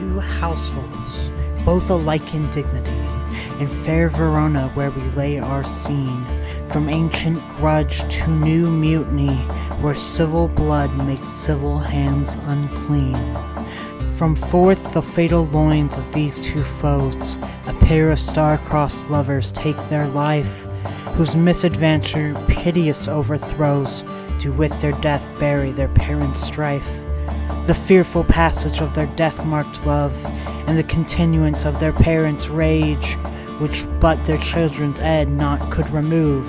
two households, both alike in dignity, in fair Verona where we lay our scene, from ancient grudge to new mutiny, where civil blood makes civil hands unclean. From forth the fatal loins of these two foes, a pair of star-crossed lovers take their life, whose misadventure piteous overthrows do with their death bury their parents' strife. The fearful passage of their death-marked love, and the continuance of their parents' rage, which but their children's ed not could remove,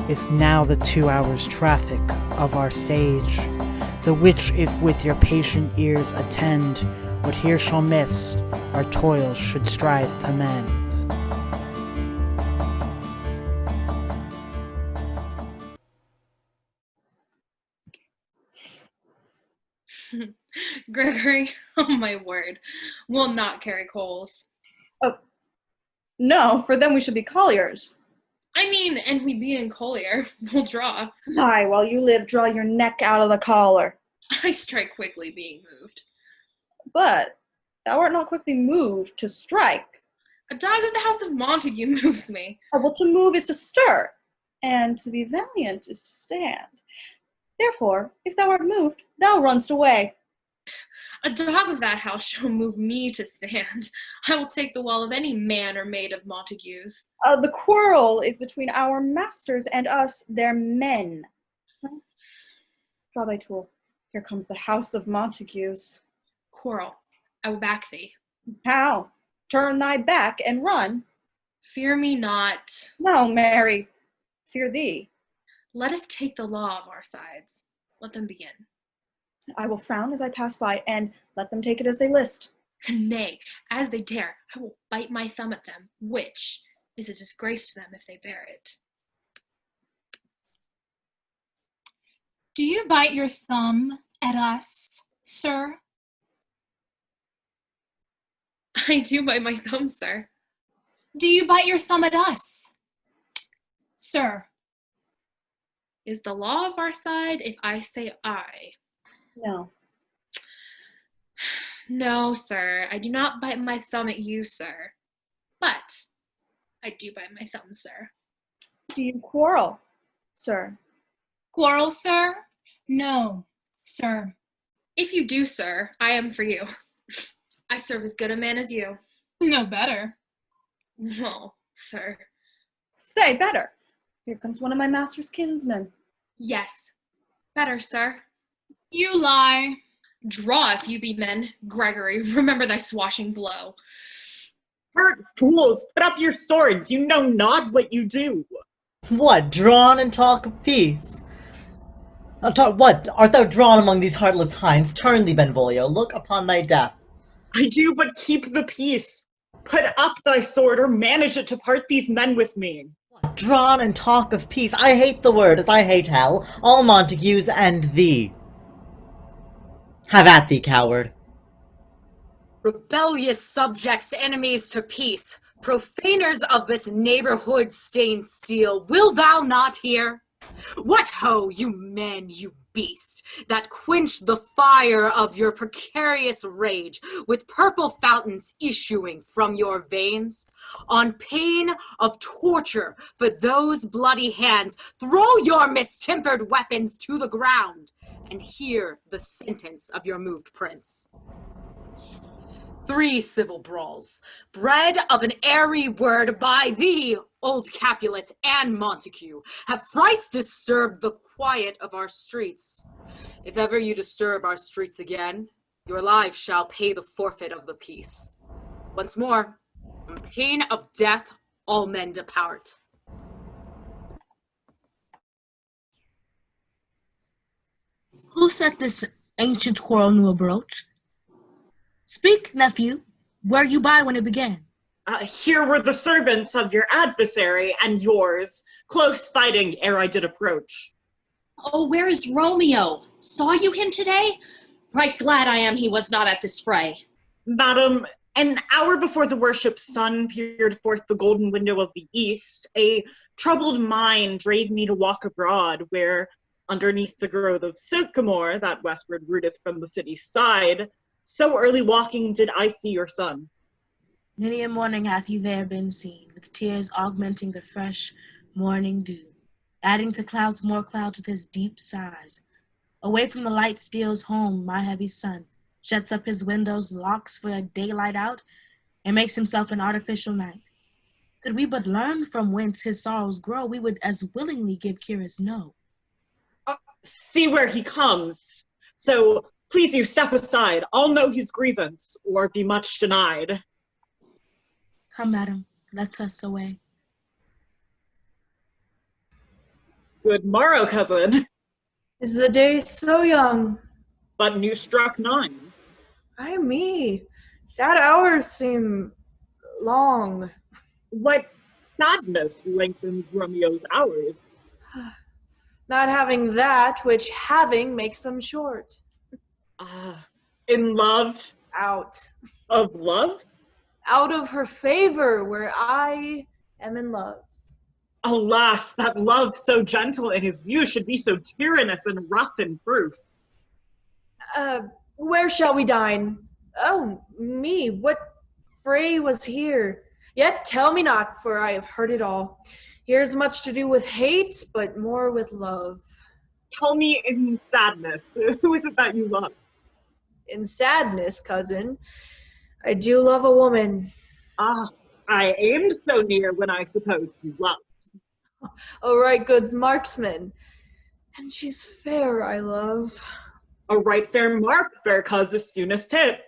is now the 2 hours' traffic of our stage, the which if with your patient ears attend, what here shall miss, our toils should strive to mend. Gregory, oh my word, will not carry coals. Oh, no, for then we should be colliers. I mean, and we being collier, we'll draw. Aye, while you live, draw your neck out of the collar. I strike quickly, being moved. But thou art not quickly moved to strike. A dog of the house of Montague moves me. Oh, well, to move is to stir, and to be valiant is to stand. Therefore, if thou art moved, thou runst away. A dog of that house shall move me to stand. I will take the wall of any man or maid of Montague's. The quarrel is between our masters and us, their men. Draw thy tool. Here comes the house of Montagues. Quarrel, I will back thee. How? Turn thy back and run. Fear me not. No, Mary, fear thee. Let us take the law of our sides. Let them begin. I will frown as I pass by, and let them take it as they list. Nay, as they dare, I will bite my thumb at them, which is a disgrace to them if they bear it. Do you bite your thumb at us, sir? I do bite my thumb, sir. Do you bite your thumb at us, sir? Is the law of our side if I say I? No. No, sir, I do not bite my thumb at you, sir. But I do bite my thumb, sir. Do you quarrel, sir? Quarrel, sir? No, sir. If you do, sir, I am for you. I serve as good a man as you. No better. No, sir. Say, better. Here comes one of my master's kinsmen. Yes, better, sir. You lie. Draw if you be men. Gregory, remember thy swashing blow. Hurt fools, put up your swords. You know not what you do. What, drawn and talk of peace? What, art thou drawn among these heartless hinds? Turn thee, Benevolio, look upon thy death. I do but keep the peace. Put up thy sword, or manage it to part these men with me. What, drawn and talk of peace? I hate the word, as I hate hell, all Montagues and thee. Have at thee, coward. Rebellious subjects, enemies to peace, profaners of this neighborhood stained steel, will thou not hear? What ho, you men, you beast, that quench the fire of your precarious rage with purple fountains issuing from your veins? On pain of torture for those bloody hands, throw your mistempered weapons to the ground and hear the sentence of your moved prince. 3 civil brawls, bred of an airy word by thee, old Capulet and Montague, have thrice disturbed the quiet of our streets. If ever you disturb our streets again, your lives shall pay the forfeit of the peace. Once more, on pain of death, all men depart. Who set this ancient quarrel new abroach? Speak, nephew, where you by when it began? Here were the servants of your adversary and yours, close fighting ere I did approach. Oh, where is Romeo? Saw you him today? Right glad I am he was not at this fray. Madam, an hour before the worship's sun peered forth the golden window of the east, a troubled mind drave me to walk abroad, where, underneath the growth of sycamore that westward rooteth from the city's side, So early walking did I see your son. Many a morning hath he there been seen, with tears augmenting the fresh morning dew, adding to clouds more clouds with his deep sighs. Away from the light steals home my heavy son, shuts up his windows, locks for a daylight out, and makes himself an artificial night. Could we but learn from whence his sorrows grow, we would as willingly give curious no. See where he comes. So please you step aside. I'll know his grievance, or be much denied. Come, madam, let's us away. Good morrow, cousin. Is the day so young? But new struck 9. Ay me, sad hours seem long. What sadness lengthens Romeo's hours? Not having that which having makes them short. In love? Out. Of love? Out of her favor, where I am in love. Alas, that love so gentle in his view should be so tyrannous and rough in proof. Where shall we dine? Oh, me, what fray was here? Yet tell me not, for I have heard it all. Here's much to do with hate, but more with love. Tell me in sadness, who is it that you love? In sadness, cousin, I do love a woman. I aimed so near when I supposed you loved. A right good marksman. And she's fair, I love. A right fair mark, fair cause the soonest hit.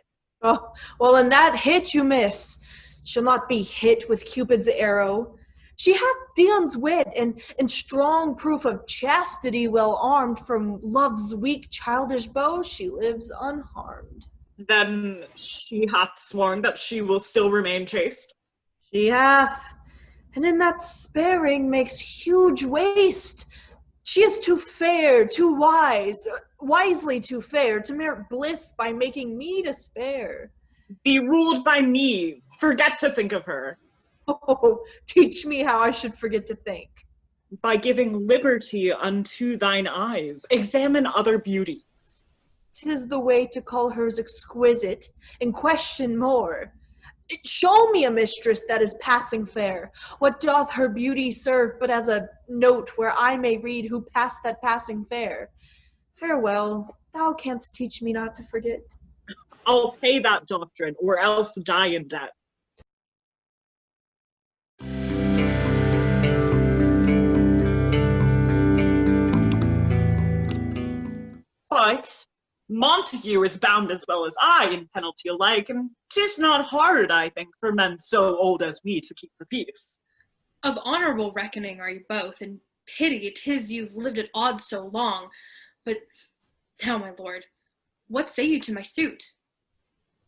Oh, well, in that hit you miss. She'll not be hit with Cupid's arrow. She hath Dion's wit, and strong proof of chastity well armed. From love's weak childish bow she lives unharmed. Then she hath sworn that she will still remain chaste? She hath, and in that sparing makes huge waste. She is too fair, too wise, wisely too fair, to merit bliss by making me despair. Be ruled by me, forget to think of her. Oh, teach me how I should forget to think. By giving liberty unto thine eyes, examine other beauties. 'Tis the way to call hers exquisite, and question more. Show me a mistress that is passing fair. What doth her beauty serve but as a note where I may read who passed that passing fair? Farewell, thou canst teach me not to forget. I'll pay that doctrine, or else die in debt. But Montague is bound as well as I in penalty alike, and 'tis not hard, I think, for men so old as we to keep the peace. Of honorable reckoning are you both, and pity 'tis you've lived at odds so long. But now, my lord, what say you to my suit?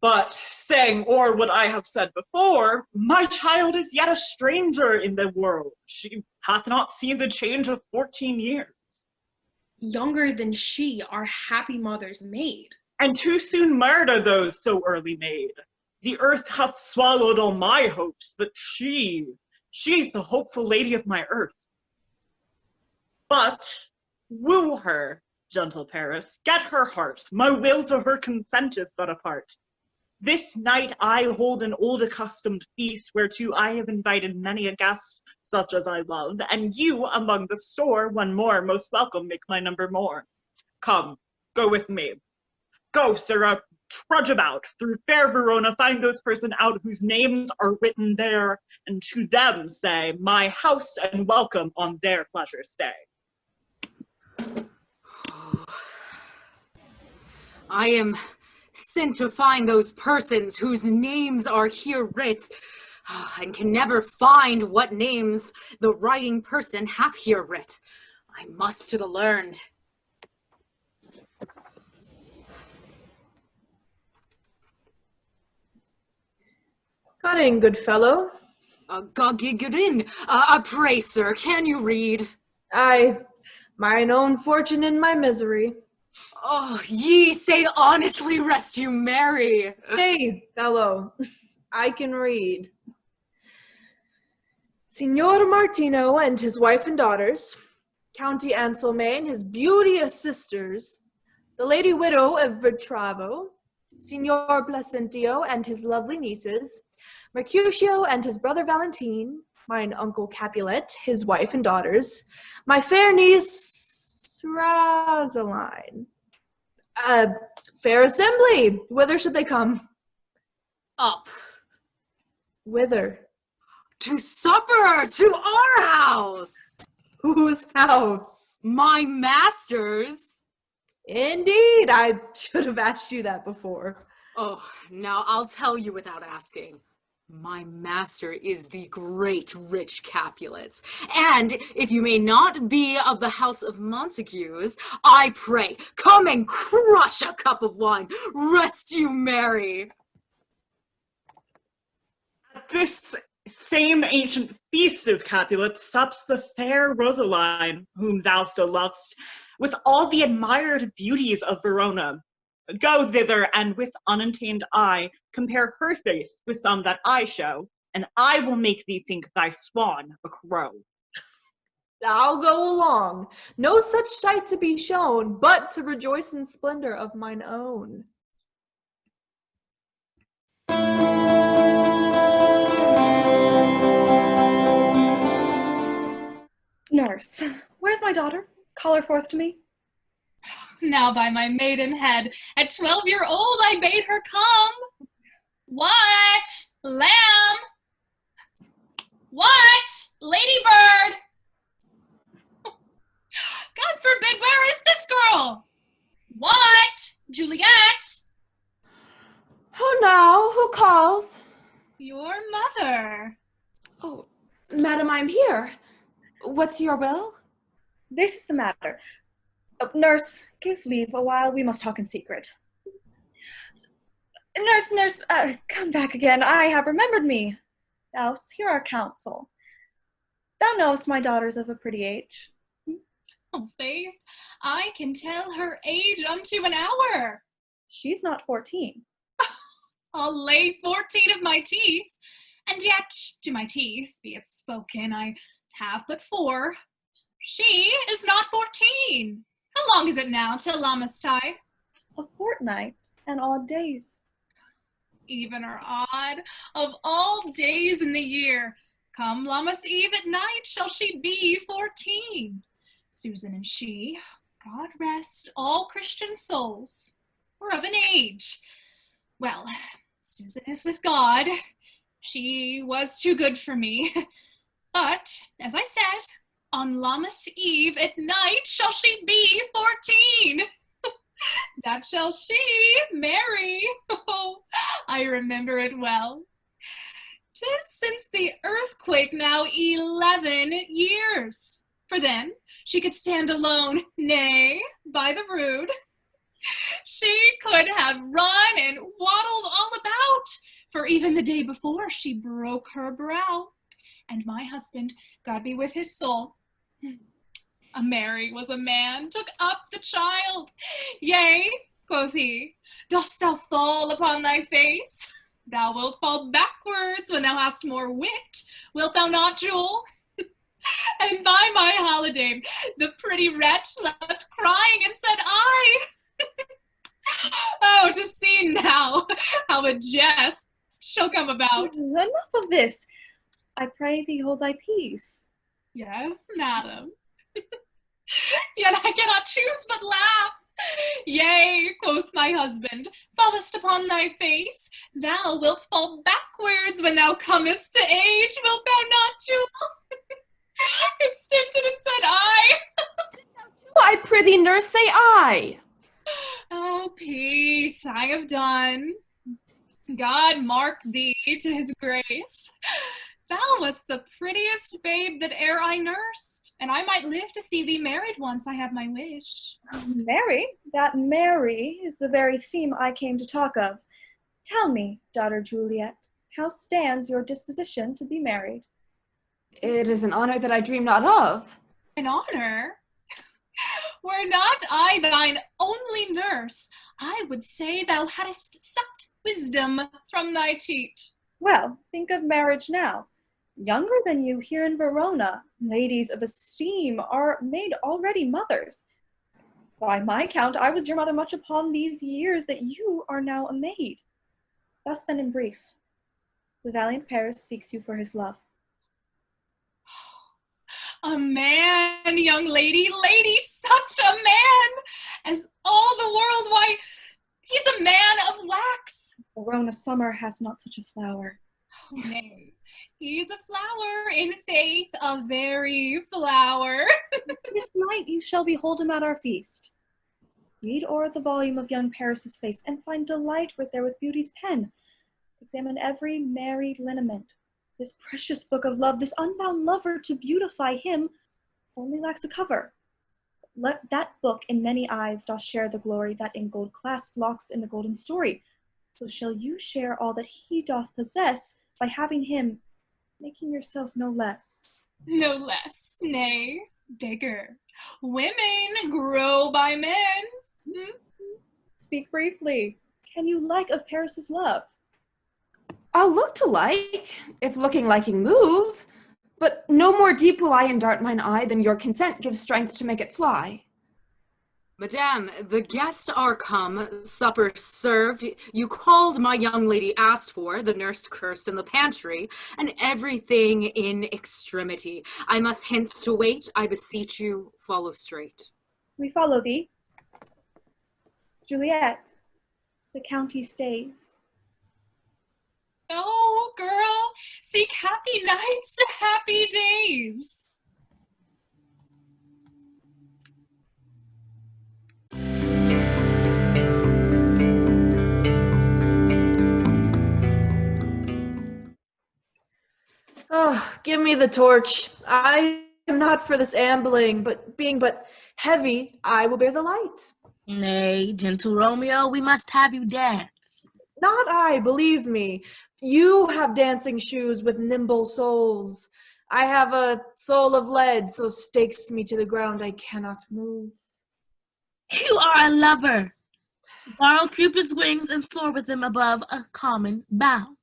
But, saying o'er what I have said before, my child is yet a stranger in the world. She hath not seen the change of 14 years. Younger than she, our happy mother's maid. And too soon murder those so early made. The earth hath swallowed all my hopes, but she's the hopeful lady of my earth. But woo her, gentle Paris, get her heart. My will to her consent is but a part. This night I hold an old accustomed feast, whereto I have invited many a guest, such as I love, and you among the store, one more, most welcome, make my number more. Come, go with me. Go, sirrah, trudge about, through fair Verona, find those person out whose names are written there, and to them say, my house and welcome on their pleasure stay. I am sent to find those persons whose names are here writ, and can never find what names the writing person hath here writ. I must to the learned. Got in, good fellow. Get in. Pray, sir, can you read? Aye, mine own fortune in my misery. Oh, ye say honestly rest you merry. Hey, fellow, I can read. Signor Martino and his wife and daughters, County Anselme and his beauteous sisters, the lady widow of Vertravo, Signor Placentio and his lovely nieces, Mercutio and his brother Valentine, mine uncle Capulet, his wife and daughters, my fair niece Rosaline. Fair assembly, whither should they come? Up. Whither? To supper, to our house. Whose house? My master's. Indeed, I should have asked you that before. Oh, now I'll tell you without asking. My master is the great rich Capulet, and if you may not be of the house of Montagues, I pray, come and crush a cup of wine. Rest you merry. At this same ancient feast of Capulet sups the fair Rosaline, whom thou so lovest, with all the admired beauties of Verona. Go thither, and with untamed eye compare her face with some that I show, and I will make thee think thy swan a crow. I'll go along. No such sight to be shown, but to rejoice in splendor of mine own. Nurse, where's my daughter? Call her forth to me. Now by my maiden head, at 12-year-old I bade her come. What? Lamb? What? Ladybird? God forbid, where is this girl? What? Juliet? Who now? Who calls? Your mother. Oh, madam, I'm here. What's your will? This is the matter. Nurse, give leave a while. We must talk in secret. Nurse, come back again. I have remembered me. Thou, hear our counsel. Thou knowest my daughter's of a pretty age. Oh, Faith, I can tell her age unto an hour. She's not 14. I'll lay 14 of my teeth, and yet to my teeth, be it spoken, I have but 4. She is not 14. How long is it now till Lammas tide? A fortnight and odd days. Even or odd, of all days in the year, come Lammas Eve at night shall she be 14. Susan and she, God rest all Christian souls, were of an age. Well, Susan is with God. She was too good for me. But, as I said, on Lammas Eve at night shall she be 14. That shall she, Mary. Oh, I remember it well. 'Tis since the earthquake now 11 years. For then she could stand alone, nay, by the rood. She could have run and waddled all about, for even the day before she broke her brow. And my husband, God be with his soul, a Mary was a man, took up the child. Yea, quoth he, dost thou fall upon thy face? Thou wilt fall backwards when thou hast more wit, wilt thou not, Jewel? And by my holiday, the pretty wretch left crying and said, I. Oh, to see now how a jest shall come about. Enough of this. I pray thee hold thy peace. Yes, madam. Yet I cannot choose but laugh. Yea, quoth my husband, fallest upon thy face. Thou wilt fall backwards when thou comest to age, wilt thou not, Jewel? It stinted and said I. I prithee, nurse, say I. Oh, peace, I have done. God mark thee to his grace. Thou wast the prettiest babe that e'er I nursed, and I might live to see thee married once I have my wish. Mary? That Mary is the very theme I came to talk of. Tell me, daughter Juliet, how stands your disposition to be married? It is an honor that I dream not of. An honor? Were not I thine only nurse, I would say thou hadst sucked wisdom from thy teat. Well, think of marriage now. Younger than you here in Verona, ladies of esteem are made already mothers. By my count, I was your mother much upon these years that you are now a maid. Thus then in brief, the valiant Paris seeks you for his love. A man, young lady, such a man! As all the world, why, he's a man of wax. Verona summer hath not such a flower. Oh, nay, he's a flower, in faith, a very flower. This night you shall behold him at our feast. Read o'er the volume of young Paris's face, and find delight there with beauty's pen. Examine every merry lineament. This precious book of love, this unbound lover to beautify him, only lacks a cover. Let that book in many eyes doth share the glory that in gold clasp locks in the golden story. So shall you share all that he doth possess, by having him, making yourself no less. No less, nay, bigger. Women grow by men. Speak briefly. Can you like of Paris's love? I'll look to like, if looking liking move, but no more deep will I endart mine eye than your consent gives strength to make it fly. Madame, the guests are come, supper served. You called, my young lady asked for, the nurse cursed in the pantry, and everything in extremity. I must hence to wait, I beseech you, follow straight. We follow thee. Juliet, the county stays. Oh, girl, seek happy nights to happy days. Oh, give me the torch. I am not for this ambling, but being but heavy, I will bear the light. Nay, gentle Romeo, we must have you dance. Not I, believe me. You have dancing shoes with nimble soles. I have a soul of lead, so stakes me to the ground I cannot move. You are a lover. Borrow Cupid's wings and soar with them above a common bound.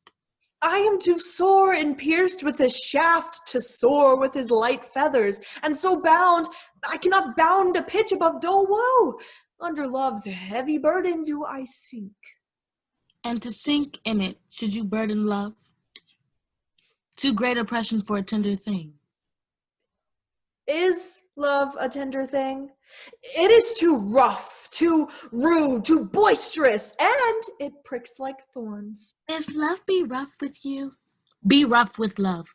I am too sore and pierced with his shaft to soar with his light feathers, and so bound, I cannot bound a pitch above dull woe. Under love's heavy burden do I sink. And to sink in it, should you burden love? Too great oppression for a tender thing. Is love a tender thing? It is too rough, too rude, too boisterous, and it pricks like thorns. If love be rough with you, be rough with love.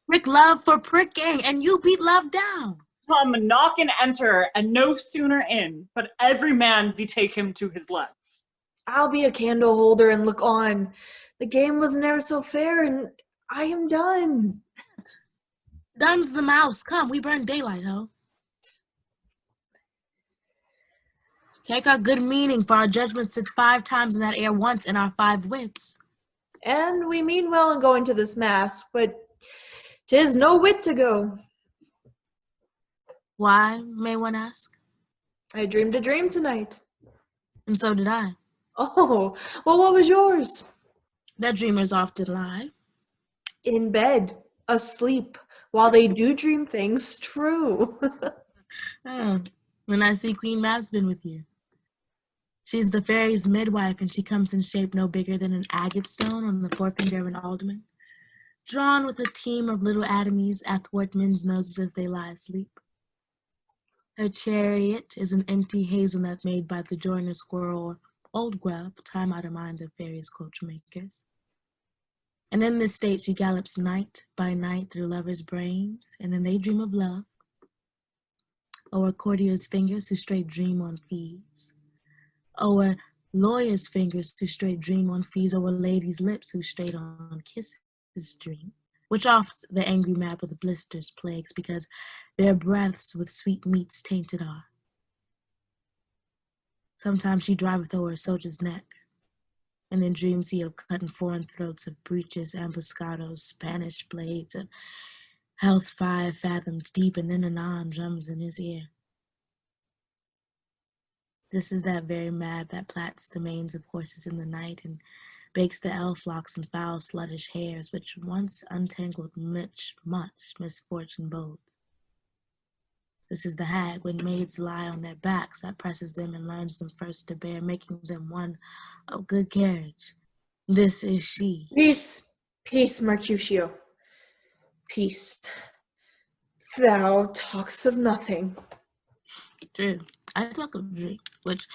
Prick love for pricking, and you beat love down. Come, knock and enter, and no sooner in, but every man betake him to his legs. I'll be a candle holder and look on. The game was ne'er so fair, and I am done. Done's the mouse. Come, we burn daylight, ho. Take our good meaning, for our judgment sits 5 times in that air once in our 5 wits. And we mean well in going to this mask, but 'tis no wit to go. Why, may one ask? I dreamed a dream tonight. And so did I. Oh, well, what was yours? That dreamers often lie. In bed, asleep, while they do dream things true. When I see Queen Mab's been with you. She's the fairy's midwife, and she comes in shape no bigger than an agate stone on the forefinger of an alderman, drawn with a team of little atomies athwart men's noses as they lie asleep. Her chariot is an empty hazelnut made by the joiner squirrel or old grub, time out of mind the fairies' coach makers. And in this state she gallops night by night through lovers' brains, and then they dream of love, o'er courtiers' fingers who straight dream on fees, o'er lawyers' fingers who straight dream on fees, o'er ladies' lips who straight on kisses dream, which oft the angry mad with blisters plagues, because their breaths with sweet meats tainted are. Sometimes she driveth o'er a soldier's neck, and then dreams he of cutting foreign throats, of breeches, ambuscados, Spanish blades, and health 5 fathoms deep, and then anon drums in his ear. This is that very mad that plats the manes of horses in the night, and bakes the elf locks and foul sluttish hairs, which once untangled much misfortune bodes. This is the hag when maids lie on their backs that presses them and learns them first to bear, making them one of good carriage. This is she. Peace, peace, Mercutio. Peace. Thou talkest of nothing. True. I talk of dreams, which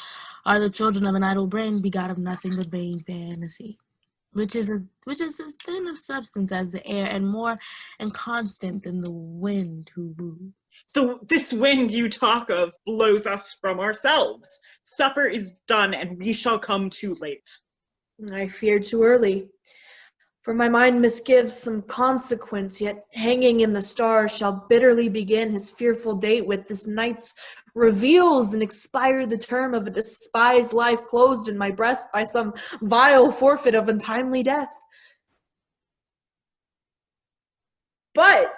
are the children of an idle brain, begot of nothing but vain fantasy, which is as thin of substance as the air, and more and constant than the wind who moves. This wind you talk of blows us from ourselves. Supper is done, and we shall come too late. I fear too early. For my mind misgives some consequence, yet hanging in the stars shall bitterly begin his fearful date with this night's reveals and expire the term of a despised life closed in my breast by some vile forfeit of untimely death. But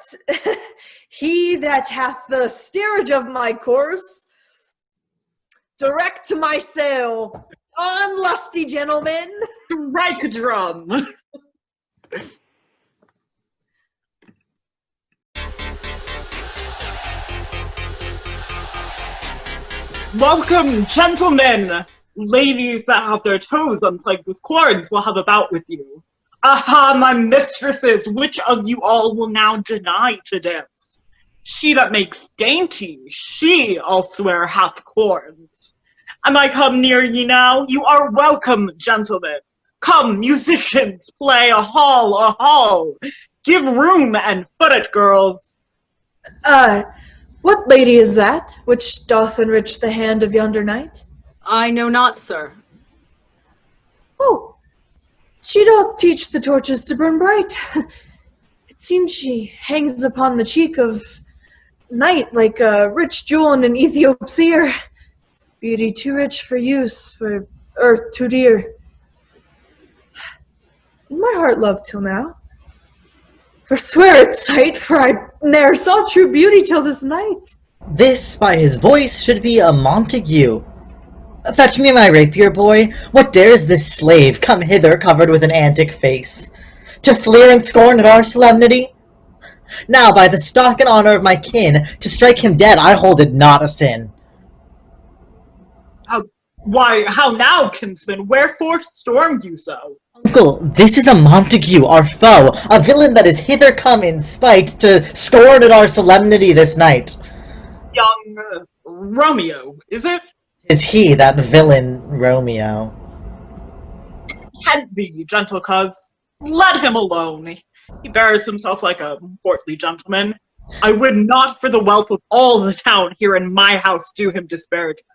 he that hath the steerage of my course, direct to my sail, on, lusty gentlemen. Strike a drum. Welcome, gentlemen! Ladies that have their toes unplugged with cords will have a bout with you. Aha, my mistresses, which of you all will now deny to dance? She that makes dainty, she, I'll swear, hath cords. Am I come near ye now? You are welcome, gentlemen. Come, musicians, play a hall. Give room and foot it, girls. What lady is that, which doth enrich the hand of yonder knight? I know not, sir. Oh, she doth teach the torches to burn bright. It seems she hangs upon the cheek of night like a rich jewel in an Ethiop's ear. Beauty too rich for use, for earth too dear. Did my heart love till now? Forswear its sight, for I ne'er saw true beauty till this night. This, by his voice, should be a Montague. Fetch me my rapier, boy. What dares this slave come hither covered with an antic face, to fleer and scorn at our solemnity? Now, by the stock and honor of my kin, to strike him dead I hold it not a sin. Why, how now, kinsman? Wherefore stormed you so? Uncle, this is a Montague, our foe, a villain that is hither come in spite to scorn at our solemnity this night. Young Romeo, is it? Is he, that villain Romeo? Head thee, gentle coz. Let him alone. He bears himself like a portly gentleman. I would not for the wealth of all the town here in my house do him disparagement.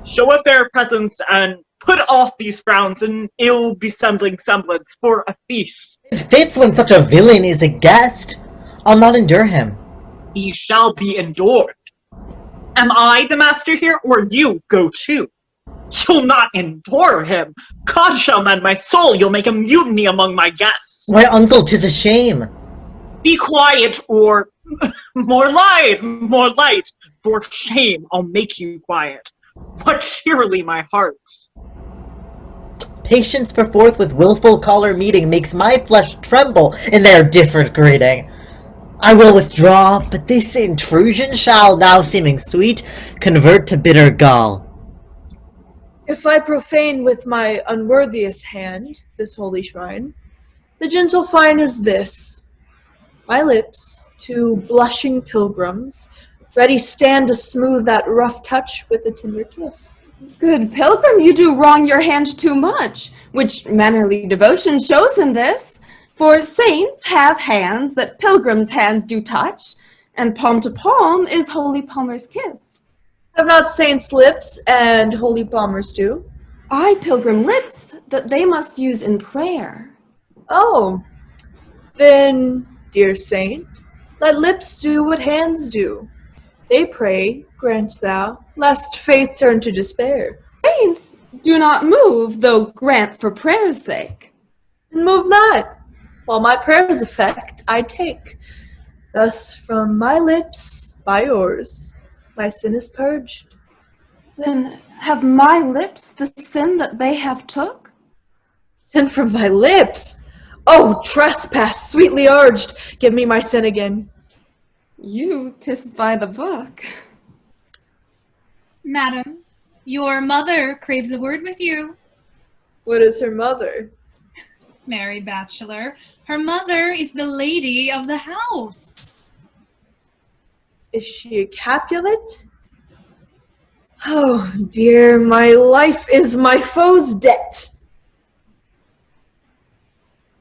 Show a fair presence, and put off these frowns and ill-besembling semblance for a feast. It fits when such a villain is a guest. I'll not endure him. He shall be endured. Am I the master here, or you go too? You'll not endure him. God shall mend my soul, you'll make a mutiny among my guests. Why, uncle, 'tis a shame. Be quiet, or more light. For shame, I'll make you quiet. But cheerily my hearts. Patience perforth with wilful choler meeting makes my flesh tremble in their different greeting. I will withdraw, but this intrusion shall, now seeming sweet, convert to bitter gall. If I profane with my unworthiest hand this holy shrine, the gentle fine is this: my lips, two blushing pilgrims, ready stand to smooth that rough touch with a tender kiss. Good pilgrim, you do wrong your hand too much, which mannerly devotion shows in this. For saints have hands that pilgrims' hands do touch, and palm to palm is holy palmer's kiss. Have not saints lips and holy palmers do? I pilgrim lips that they must use in prayer. Oh, then, dear saint, let lips do what hands do. They pray, grant thou, lest faith turn to despair. Saints do not move, though grant for prayer's sake. And move not, while my prayer's effect I take. Thus from my lips, by yours, my sin is purged. Then have my lips the sin that they have took? Sin from thy lips? Oh, trespass, sweetly urged, give me my sin again. You kissed by the book. Madam, your mother craves a word with you. What is her mother? Married bachelor. Her mother is the lady of the house. Is she a Capulet? Oh dear, my life is my foe's debt.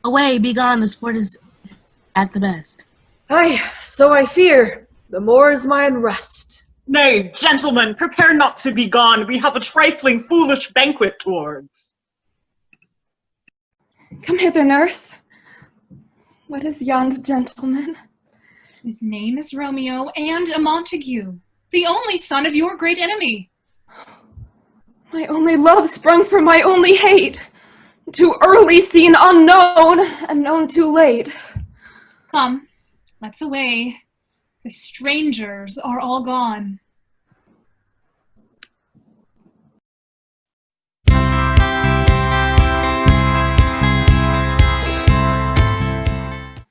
Away, be gone, the sport is at the best. Aye, so I fear. The more is my unrest. Nay, gentlemen, prepare not to be gone. We have a trifling, foolish banquet towards. Come hither, nurse. What is yond gentleman? His name is Romeo, and a Montague, the only son of your great enemy. My only love sprung from my only hate. Too early seen unknown, and known too late. Come, let's away. The strangers are all gone.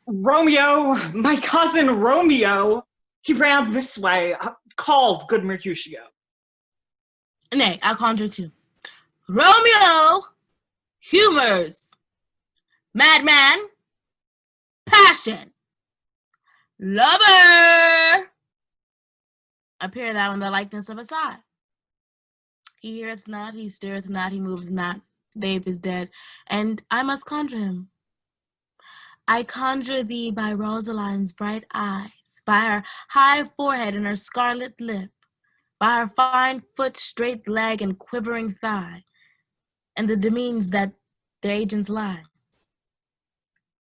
Romeo, my cousin Romeo, he ran this way. Call, good Mercutio. Nay, I'll conjure too. Romeo, humors, madman, passion, lover. Appear thou in the likeness of a sigh. He heareth not, he stirreth not, he moveth not. The ape is dead, and I must conjure him. I conjure thee by Rosaline's bright eyes, by her high forehead and her scarlet lip, by her fine foot, straight leg, and quivering thigh, and the demeans that their agents lie,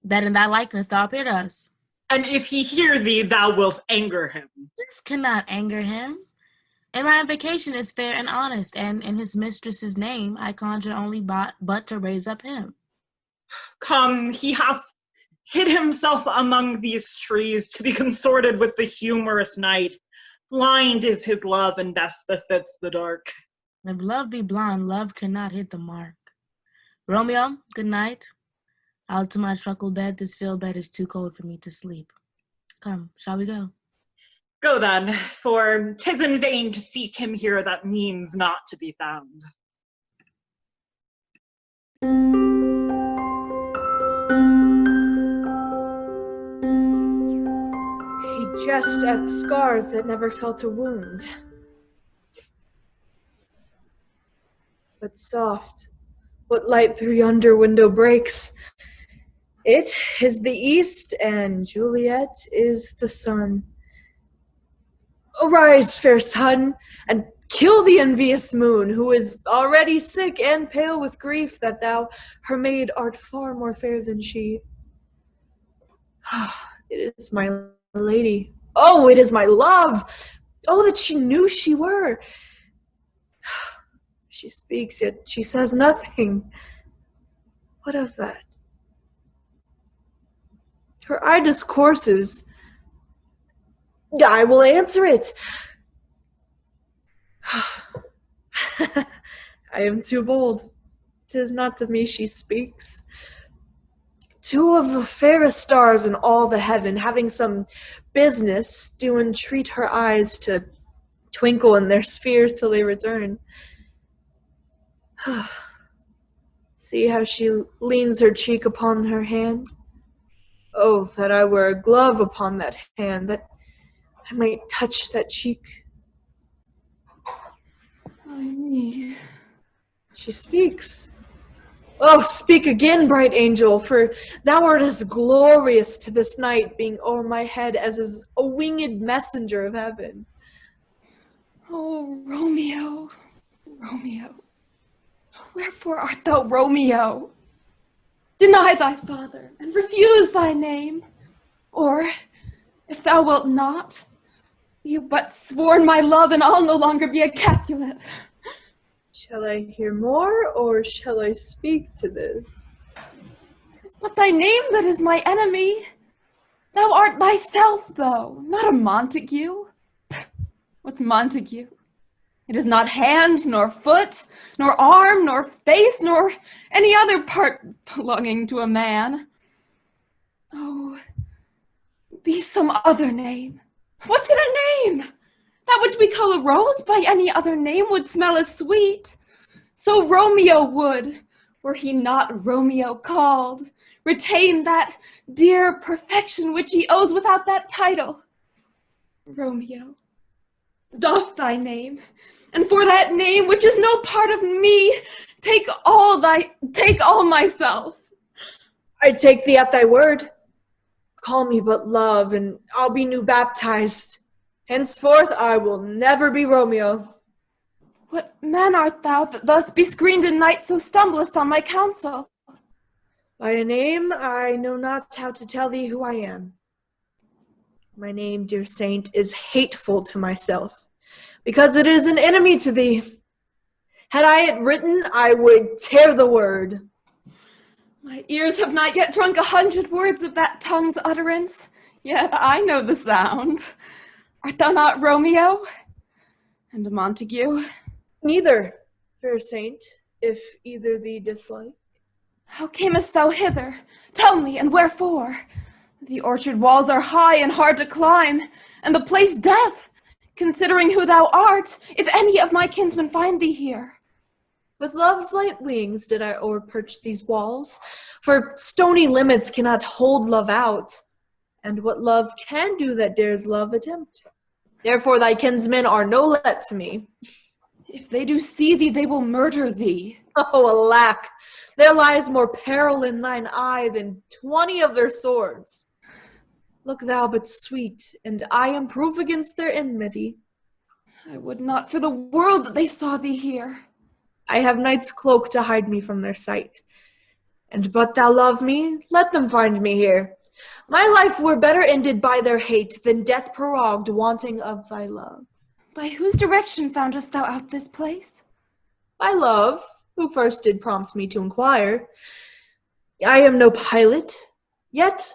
that in thy likeness thou appear to us. And if he hear thee, thou wilt anger him. This cannot anger him. And my invocation is fair and honest, and in his mistress's name I conjure only but to raise up him. Come, he hath hid himself among these trees to be consorted with the humorous night. Blind is his love, and best befits the dark. If love be blind, love cannot hit the mark. Romeo, good night. Out to my truckle bed, this field bed is too cold for me to sleep. Come, shall we go? Go then, for 'tis in vain to seek him here that means not to be found. He jest at scars that never felt a wound. But soft, what light through yonder window breaks? It is the east, and Juliet is the sun. Arise, fair sun, and kill the envious moon, who is already sick and pale with grief that thou, her maid, art far more fair than she. It is my lady. Oh, it is my love! Oh, that she knew she were! She speaks, yet she says nothing. What of that? Her eye discourses. I will answer it. I am too bold. 'Tis not to me she speaks. Two of the fairest stars in all the heaven, having some business, do entreat her eyes to twinkle in their spheres till they return. See how she leans her cheek upon her hand. Oh, that I were a glove upon that hand, that I might touch that cheek. Ay me. She speaks. Oh, speak again, bright angel, for thou art as glorious to this night, being o'er my head as is a winged messenger of heaven. Oh, Romeo, Romeo, wherefore art thou Romeo? Deny thy father, and refuse thy name. Or, if thou wilt not, you but sworn my love, and I'll no longer be a Capulet. Shall I hear more, or shall I speak to this? 'Tis but thy name that is my enemy. Thou art thyself, though, not a Montague. What's Montague? It is not hand, nor foot, nor arm, nor face, nor any other part belonging to a man. Oh, be some other name, What's in a name? That which we call a rose by any other name would smell as sweet. So Romeo would, were he not Romeo called, retain that dear perfection which he owes without that title. Romeo, doff thy name, and for that name which is no part of me, take all myself. I take thee at thy word. Call me but love, and I'll be new baptized. Henceforth I will never be Romeo. What man art thou that thus bescreened in night so stumblest on my counsel? By a name I know not how to tell thee who I am. My name, dear saint, is hateful to myself, because it is an enemy to thee. Had I it written, I would tear the word. My ears have not yet drunk 100 words of that tongue's utterance, yet I know the sound. Art thou not Romeo? And a Montague? Neither, fair saint, if either thee dislike. How camest thou hither? Tell me, and wherefore? The orchard walls are high and hard to climb, and the place death, considering who thou art, if any of my kinsmen find thee here. With love's light wings did I o'erperch these walls, for stony limits cannot hold love out, and what love can do that dares love attempt. Therefore thy kinsmen are no let to me. If they do see thee, they will murder thee. Oh, alack! There lies more peril in thine eye than 20 of their swords. Look thou but sweet, and I am proof against their enmity. I would not for the world that they saw thee here. I have night's cloak to hide me from their sight. And but thou love me, let them find me here. My life were better ended by their hate than death prorogued wanting of thy love. By whose direction foundest thou out this place? By love, who first did prompt me to inquire. I am no pilot, yet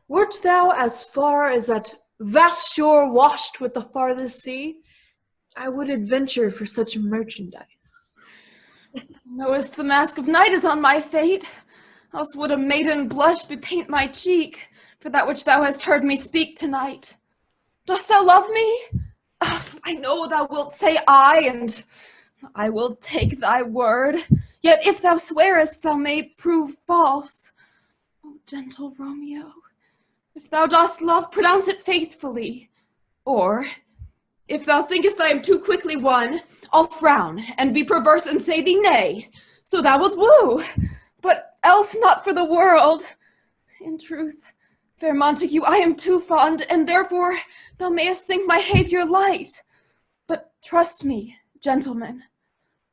wert thou as far as that vast shore washed with the farthest sea, I would adventure for such merchandise. Knowest the mask of night is on my fate, else would a maiden blush bepaint my cheek for that which thou hast heard me speak tonight. Dost thou love me? I know thou wilt say aye, and I will take thy word. Yet if thou swearest, thou may prove false. O gentle Romeo, if thou dost love, pronounce it faithfully. Or, if thou thinkest I am too quickly won, I'll frown and be perverse and say thee nay, so thou wilt woo, but else not for the world. In truth, fair Montague, I am too fond, and therefore thou mayest think my behavior light. But trust me, gentlemen,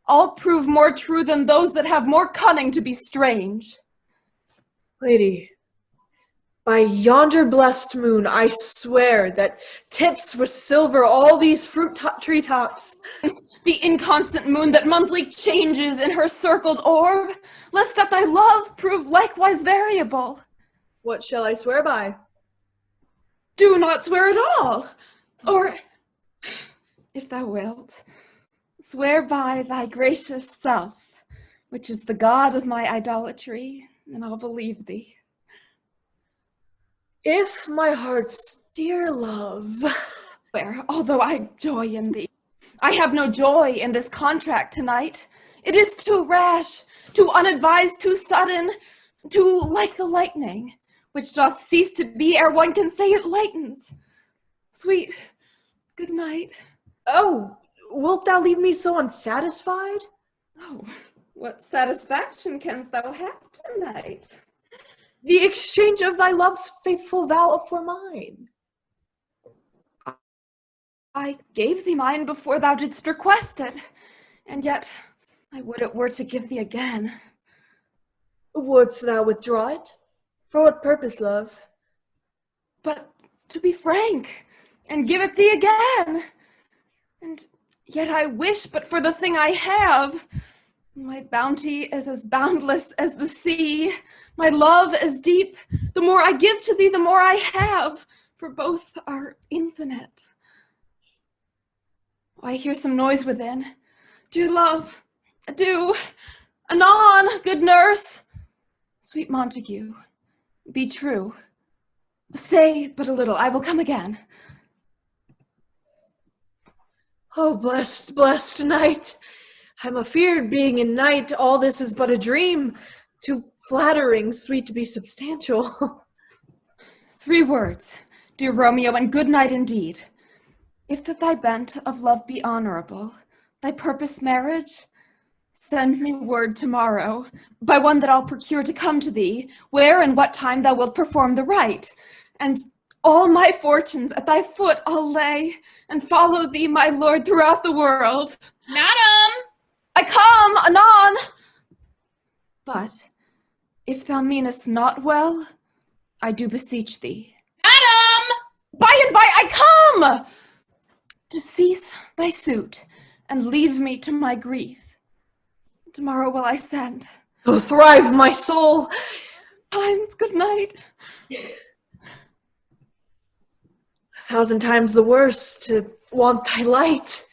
I'll prove more true than those that have more cunning to be strange. Lady, by yonder blessed moon, I swear that tips with silver all these treetops. The inconstant moon that monthly changes in her circled orb, lest that thy love prove likewise variable. What shall I swear by? Do not swear at all. Or, if thou wilt, swear by thy gracious self, which is the god of my idolatry, and I'll believe thee. If my heart's dear love, where, although I joy in thee, I have no joy in this contract tonight. It is too rash, too unadvised, too sudden, too like the lightning, which doth cease to be ere one can say it lightens. Sweet, good night. Oh, wilt thou leave me so unsatisfied? Oh, what satisfaction canst thou have tonight? The exchange of thy love's faithful vow for mine. I gave thee mine before thou didst request it, and yet I would it were to give thee again. Wouldst thou withdraw it? For what purpose, love? But to be frank, and give it thee again. And yet I wish but for the thing I have. My bounty is as boundless as the sea, my love as deep. The more I give to thee, the more I have, for both are infinite. I hear some noise within. Dear love, adieu. Anon, good nurse. Sweet Montague, be true. Stay but a little, I will come again. Oh, blessed, blessed night! I'm afeard, being in night, all this is but a dream, too flattering, sweet to be substantial. 3 words, dear Romeo, and good night indeed. If that thy bent of love be honorable, thy purpose marriage, send me word tomorrow, by one that I'll procure to come to thee, where and what time thou wilt perform the rite, and all my fortunes at thy foot I'll lay, and follow thee, my lord, throughout the world. Madam! I come anon. But if thou meanest not well, I do beseech thee. Madam! By and by I come! To cease thy suit, and leave me to my grief. Tomorrow will I send. Oh, thrive my soul! Times, good night. 1,000 times the worse to want thy light.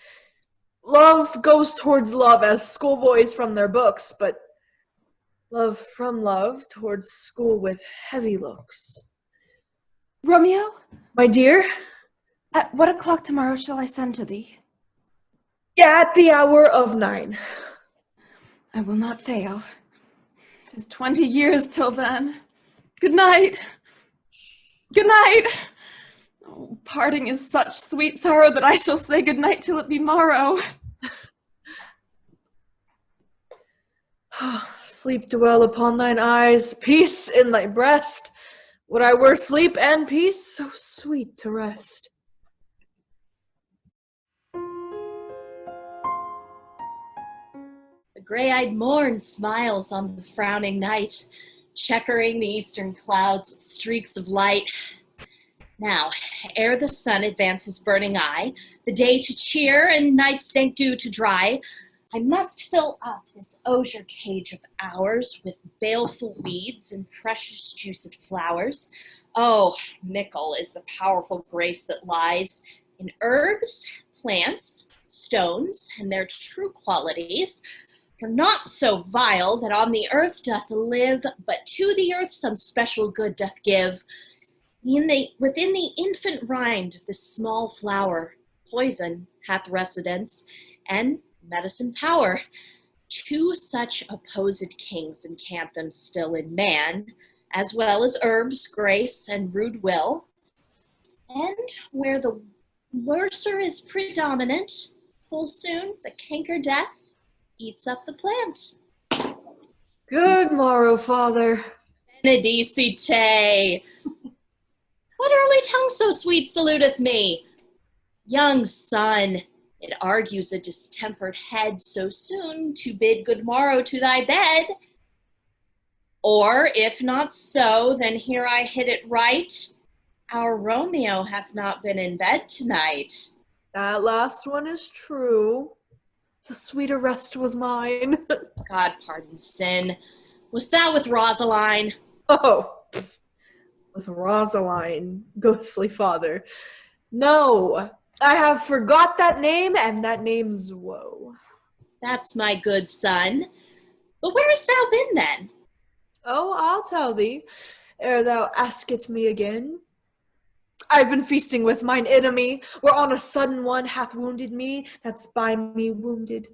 Love goes towards love as schoolboys from their books, but love from love towards school with heavy looks. Romeo? My dear? At what o'clock tomorrow shall I send to thee? At the hour of 9. I will not fail. 'Tis 20 years till then. Good night. Good night. Oh, parting is such sweet sorrow that I shall say good night till it be morrow. Sleep dwell upon thine eyes, peace in thy breast. Would I were sleep and peace, so sweet to rest. The gray-eyed morn smiles on the frowning night, checkering the eastern clouds with streaks of light. Now, ere the sun advance his burning eye, the day to cheer and night's dank dew to dry, I must fill up this osier cage of ours with baleful weeds and precious juiced flowers. Oh, mickle is the powerful grace that lies in herbs, plants, stones, and their true qualities, for naught so vile that on the earth doth live, but to the earth some special good doth give. Within the infant rind of this small flower, poison hath residence, and medicine power. 2 such opposed kings encamp them still in man, as well as herbs, grace, and rude will. And where the worser is predominant, full soon the canker death eats up the plant. Good morrow, father. Benedicite! What early tongue so sweet saluteth me? Young son, it argues a distempered head so soon to bid good morrow to thy bed. Or, if not so, then here I hit it right. Our Romeo hath not been in bed tonight. That last one is true. The sweeter rest was mine. God pardon sin. Was thou with Rosaline? Oh, with Rosaline, ghostly father. No, I have forgot that name, and that name's woe. That's my good son. But where hast thou been then? Oh, I'll tell thee, ere thou askest me again. I've been feasting with mine enemy, where on a sudden one hath wounded me, that's by me wounded.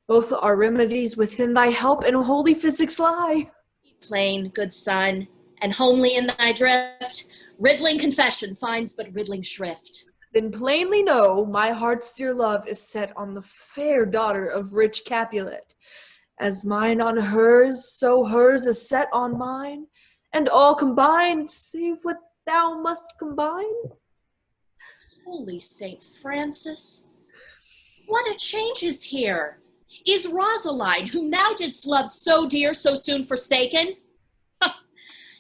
Both our remedies within thy help and holy physics lie. Be plain, good son, and homely in thy drift. Riddling confession finds but riddling shrift. Then plainly know my heart's dear love is set on the fair daughter of rich Capulet. As mine on hers, so hers is set on mine, and all combined, save what thou must combine. Holy Saint Francis, what a change is here! Is Rosaline, whom thou didst love so dear, so soon forsaken?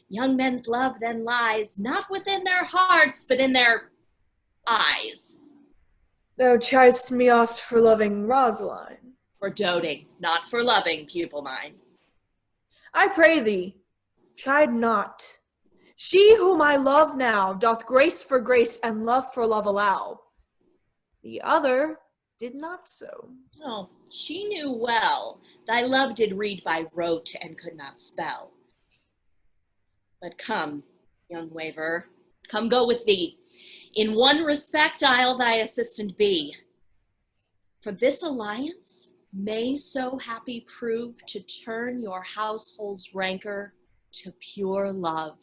Young men's love then lies, not within their hearts, but in their eyes. Thou chidest me oft for loving Rosaline. For doting, not for loving, pupil mine. I pray thee, chide not. She whom I love now doth grace for grace and love for love allow. The other did not so. Oh, she knew well thy love did read by rote and could not spell. But come, young waverer, come go with thee. In one respect I'll thy assistant be. For this alliance may so happy prove to turn your household's rancor to pure love.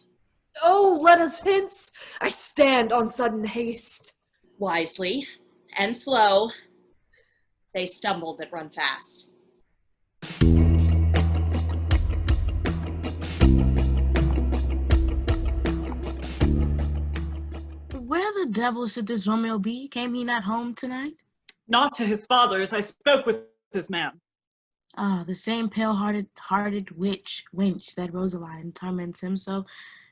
Oh, let us hence! I stand on sudden haste. Wisely and slow, they stumble that run fast. Where the devil should this Romeo be? Came he not home tonight? Not to his father's. I spoke with his man. Ah, the same pale-hearted wench that Rosaline torments him so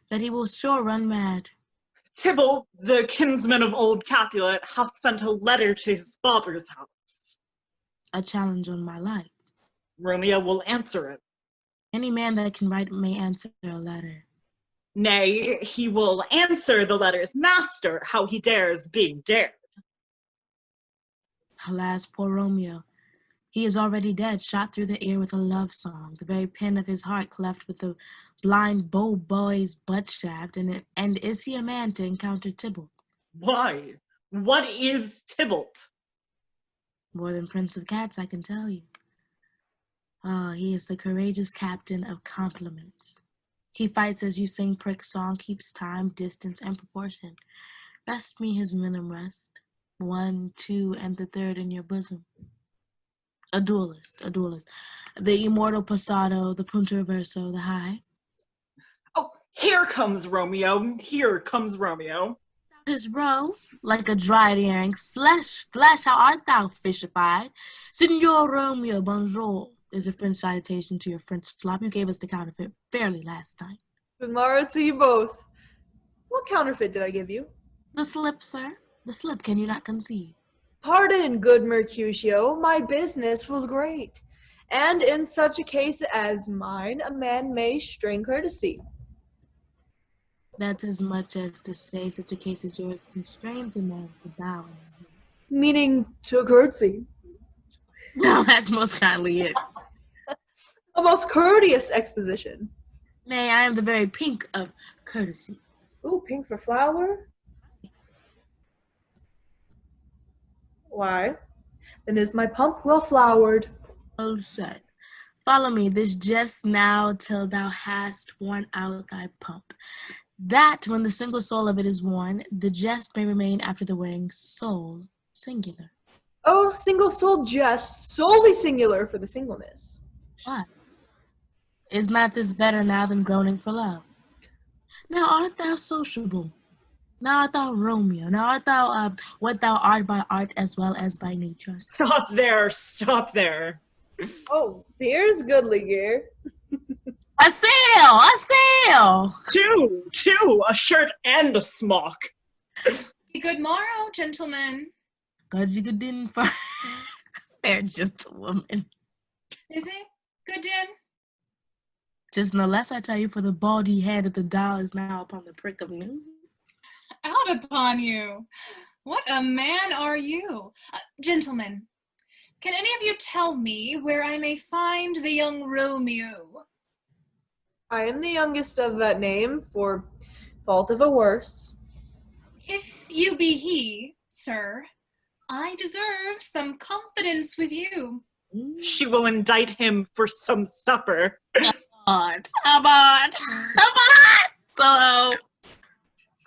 that he will sure run mad. Tybalt, the kinsman of old Capulet, hath sent a letter to his father's house. A challenge on my life. Romeo will answer it. Any man that can write may answer a letter. Nay, he will answer the letter's master, how he dares being dared. Alas, poor Romeo. He is already dead, shot through the ear with a love song, the very pin of his heart cleft with the blind boy's butt shaft, and is he a man to encounter Tybalt? Why? What is Tybalt? More than Prince of Cats, I can tell you. Ah, he is the courageous captain of compliments. He fights as you sing prick song, keeps time, distance, and proportion. Rest me his minim rest. 1, 2, and the third in your bosom. A duelist. The immortal passado, the punto reverso, the high. Oh, here comes Romeo. His roe, like a dried earring, flesh, how art thou fishified? Signor Romeo, bonjour, is a French salutation to your French slop. You gave us the counterfeit fairly last night. Good morrow to you both. What counterfeit did I give you? The slip, sir. The slip, can you not conceive? Pardon, good Mercutio, my business was great, and in such a case as mine, a man may strain courtesy. That's as much as to say such a case as yours constrains a man to bow. Meaning to curtsy. No, that's most kindly it. A most courteous exposition. Nay, I am the very pink of courtesy. Ooh, pink for flower? Why? Then is my pump well flowered? Oh, said, follow me this just now till thou hast worn out thy pump. That, when the single soul of it is worn, the jest may remain after the wearing soul singular. Oh, single-souled jest, solely singular for the singleness. What? Is not this better now than groaning for love? Now art thou sociable? Now art thou Romeo? Now art thou what thou art by art as well as by nature? Stop there. Oh, here's goodly gear. A sail! Two, a shirt and a smock. Good morrow, gentlemen. God you good din for fair gentlewoman. Is it good din? Just no less, I tell you, for the baldy head of the doll is now upon the prick of noon. Out upon you. What a man are you? Gentlemen, can any of you tell me where I may find the young Romeo? I am the youngest of that name, for fault of a worse. If you be he, sir, I deserve some confidence with you. She will indict him for some supper. Come on. So,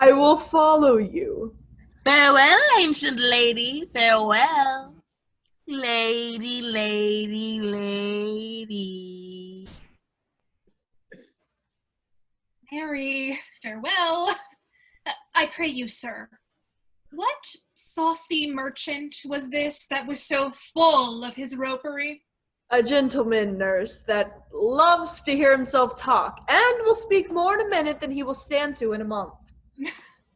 I will follow you. farewell, ancient lady, farewell. Lady. Mary, farewell. I pray you, sir, what saucy merchant was this that was so full of his ropery? A gentleman, nurse, that loves to hear himself talk, and will speak more in a minute than he will stand to in a month.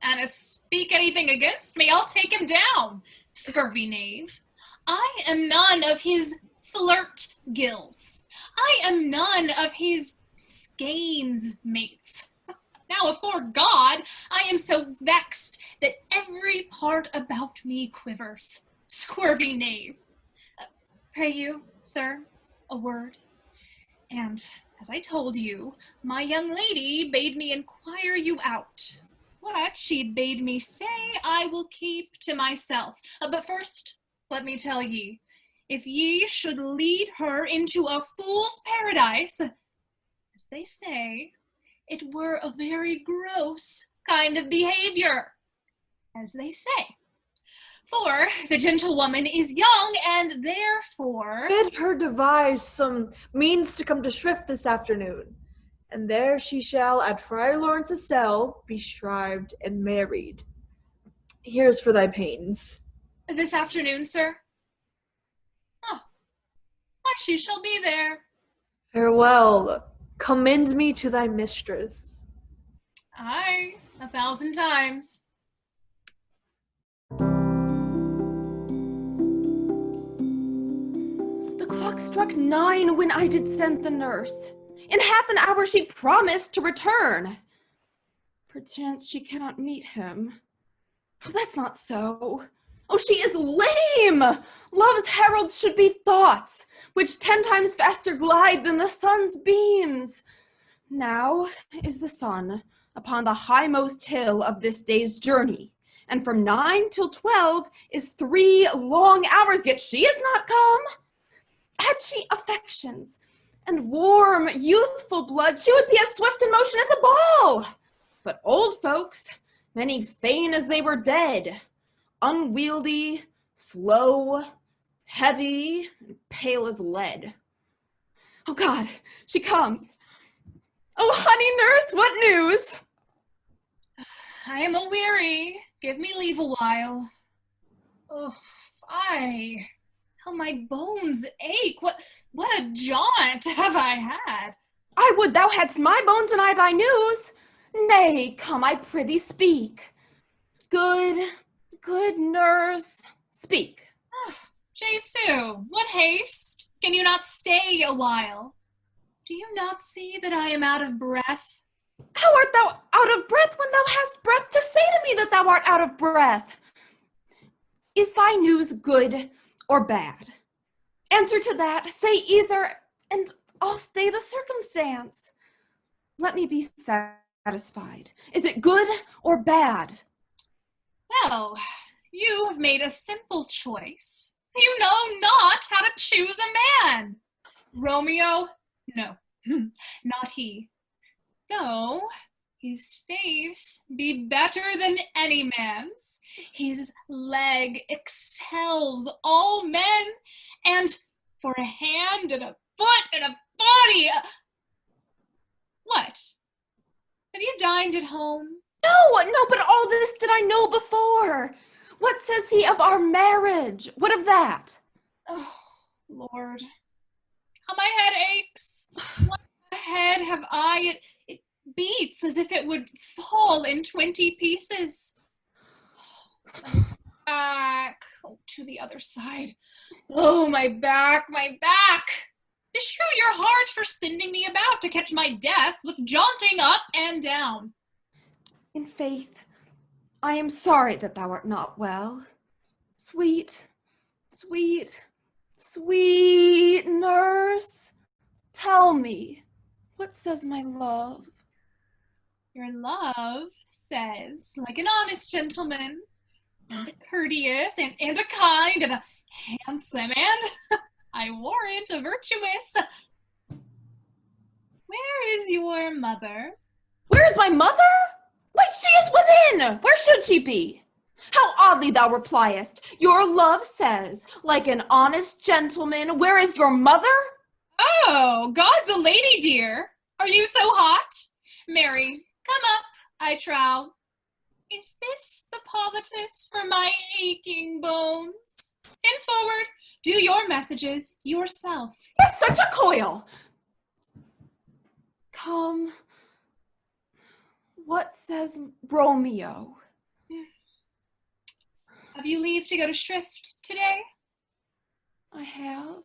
And if speak anything against me, I'll take him down, scurvy knave. I am none of his flirt gills. I am none of his skeins mates. Now, afore God, I am so vexed that every part about me quivers. Scurvy knave. Pray you, sir, a word. And, as I told you, my young lady bade me inquire you out. What she bade me say I will keep to myself. But first, let me tell ye, if ye should lead her into a fool's paradise, as they say, it were a very gross kind of behavior, as they say. For the gentlewoman is young, and therefore... Bid her devise some means to come to Shrift this afternoon, and there she shall, at Friar Laurence's cell, be shrived and married. Here's for thy pains. This afternoon, sir? Oh, why, she shall be there. Farewell. Commend me to thy mistress. Aye, 1,000 times. The clock struck 9 when I did send the nurse. In half an hour she promised to return. Perchance she cannot meet him. Oh, that's not so. Oh, she is lame! Love's heralds should be thoughts, which 10 times faster glide than the sun's beams. Now is the sun upon the highmost hill of this day's journey, and from 9 till 12 is 3 long hours, yet she is not come. Had she affections and warm, youthful blood, she would be as swift in motion as a ball. But old folks, many feign as they were dead, unwieldy, slow, heavy, and pale as lead. Oh God, she comes. Oh, honey nurse, what news? I am a-weary. Give me leave a while. Oh, fie. How my bones ache. What a jaunt have I had. I would thou hadst my bones and I thy news. Nay, come, I prithee, speak. Good nurse, speak. Oh, Jesu, what haste? Can you not stay a while? Do you not see that I am out of breath? How art thou out of breath when thou hast breath to say to me that thou art out of breath? Is thy news good or bad? Answer to that, say either, and I'll stay the circumstance. Let me be satisfied. Is it good or bad? Well, you have made a simple choice. You know not how to choose a man. Romeo? No, not he. Though his face be better than any man's, his leg excels all men, and for a hand and a foot and a body. What? Have you dined at home? No, but all this did I know before. What says he of our marriage? What of that? Oh, Lord, how my head aches. What a head have I? It beats as if it would fall in 20 pieces. Back. Oh, to the other side. Oh, my back, my back. Beshrew your heart for sending me about to catch my death with jaunting up and down. In faith, I am sorry that thou art not well. Sweet nurse, tell me, what says my love? Your love says, like an honest gentleman, and a courteous, and a kind, and a handsome, and, I warrant, a virtuous. Where is your mother? Where is my mother? Wait, she is within! Where should she be? How oddly thou repliest. Your love says, like an honest gentleman, where is your mother? Oh, God's a lady, dear. Are you so hot? Mary, come up, I trow. Is this the poultice for my aching bones? Henceforward, do your messages yourself. You're such a coil. Come. What says Romeo? Have you leave to go to Shrift today? I have.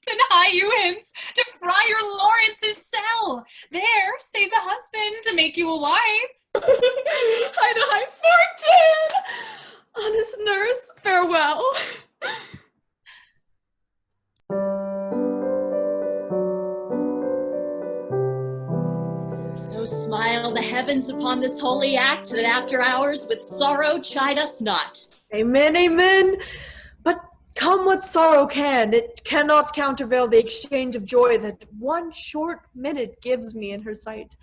Then hie you hence to Friar Laurence's cell. There stays a husband to make you a wife. High fortune! Honest nurse, farewell. So smile the heavens upon this holy act, that after hours with sorrow chide us not. Amen, amen. But Come what sorrow can, it cannot countervail the exchange of joy that one short minute gives me in her sight.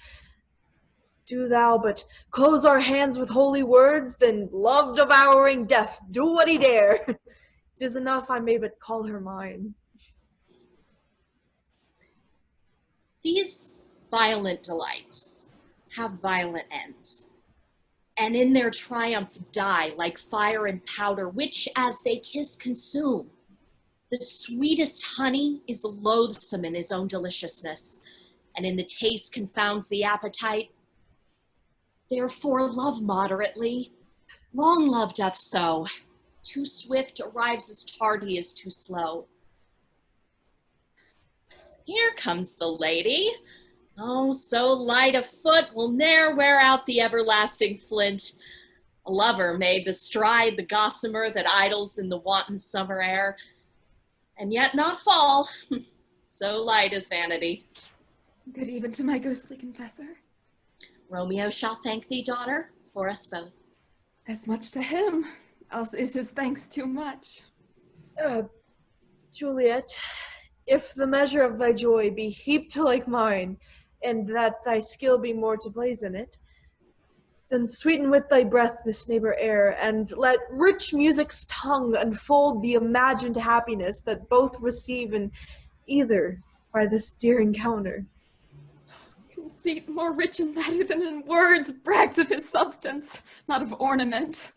Do thou but close our hands with holy words, then love-devouring death, do what he dare. It is enough I may but call her mine. These violent delights have violent ends, and in their triumph die like fire and powder, which as they kiss consume. The sweetest honey is loathsome in his own deliciousness, and in the taste confounds the appetite. Therefore love moderately, long love doth so. Too swift arrives as tardy as too slow. Here comes the lady. Oh, so light of foot will ne'er wear out the everlasting flint. A lover may bestride the gossamer that idles in the wanton summer air, and yet not fall. So light is vanity. Good even to my ghostly confessor. Romeo shall thank thee, daughter, for us both. As much to him, else is his thanks too much. Juliet, if the measure of thy joy be heaped like mine, and that thy skill be more to blazon it, then sweeten with thy breath this neighbor air, and let rich music's tongue unfold the imagined happiness that both receive in either by this dear encounter. Conceit more rich and better than in words brags of his substance, not of ornament.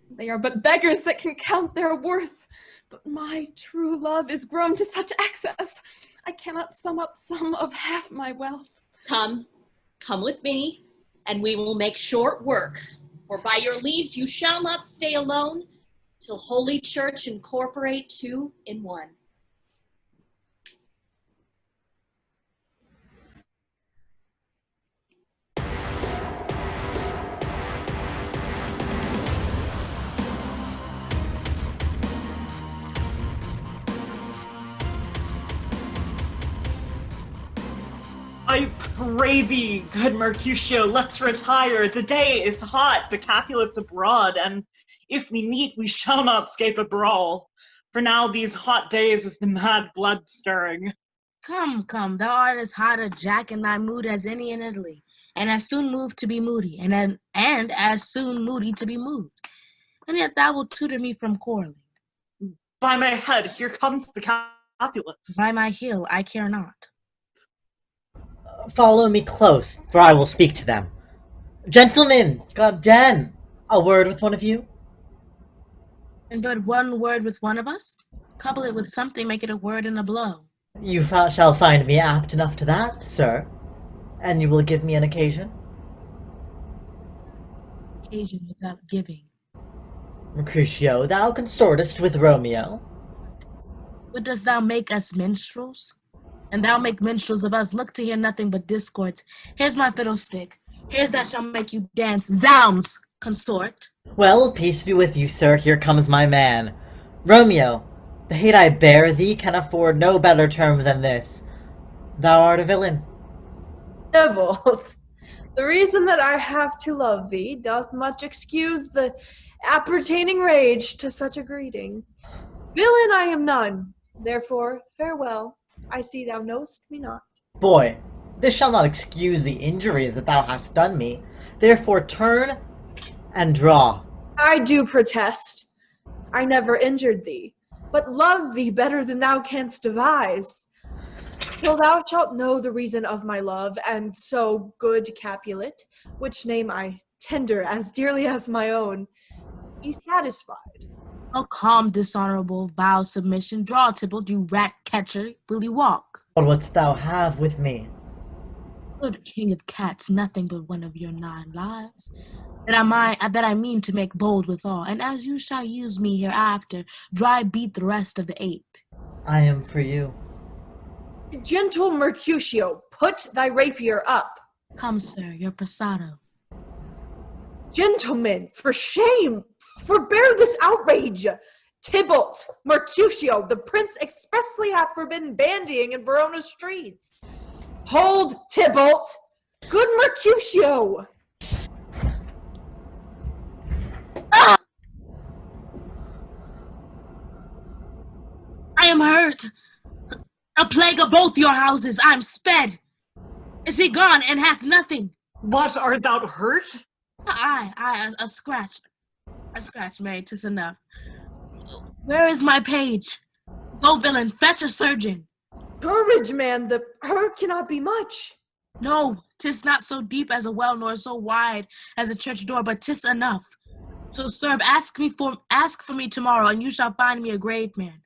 They are but beggars that can count their worth. But my true love is grown to such excess, I cannot sum up some of half my wealth. Come with me, and we will make short work. For by your leaves you shall not stay alone, till Holy Church incorporate two in one. I pray thee, good Mercutio, let's retire. The day is hot, the Capulets abroad, and if we meet, we shall not scape a brawl. For now these hot days is the mad blood stirring. Come, thou art as hot a jack in thy mood as any in Italy, and as soon moved to be moody, and as soon moody to be moved. And yet thou wilt tutor me from quarreling. By my head, here comes the Capulets. By my heel, I care not. Follow me close, for I will speak to them. Gentlemen, goddamn, a word with one of you? And but one word with one of us? Couple it with something, make it a word and a blow. You shall find me apt enough to that, sir. And you will give me an occasion? Occasion without giving. Mercutio, thou consortest with Romeo. What dost thou make us minstrels? And thou make minstrels of us, look to hear nothing but discords. Here's my fiddlestick. Here's that shall make you dance. Zounds, consort. Well, peace be with you, sir. Here comes my man. Romeo, the hate I bear thee can afford no better term than this. Thou art a villain. Tybalt, the reason that I have to love thee doth much excuse the appertaining rage to such a greeting. Villain I am none, therefore farewell. I see thou knowest me not. Boy, this shall not excuse the injuries that thou hast done me. Therefore turn and draw. I do protest. I never injured thee, but love thee better than thou canst devise. Till thou shalt know the reason of my love, and so, good Capulet, which name I tender as dearly as my own, be satisfied. Oh, calm, dishonorable, vile submission. Draw, Tybalt, you rat catcher. Will you walk? What wouldst thou have with me? Good king of cats, nothing but one of your 9 lives. That I mean to make bold withal, and as you shall use me hereafter, dry beat the rest of the 8. I am for you. Gentle Mercutio, put thy rapier up. Come, sir, your passado. Gentlemen, for shame! Forbear this outrage! Tybalt, Mercutio, the prince expressly hath forbidden bandying in Verona streets. Hold, Tybalt! Good Mercutio! A plague of both your houses, I'm sped. Is he gone and hath nothing? What, art thou hurt? Aye, a scratch. A scratch, Mary, 'tis enough. Where is my page? Go, villain, fetch a surgeon. Courage, man, the hurt cannot be much. No, 'tis not so deep as a well, nor so wide as a church door, but 'tis enough. So, sir, ask for me tomorrow, and you shall find me a grave man.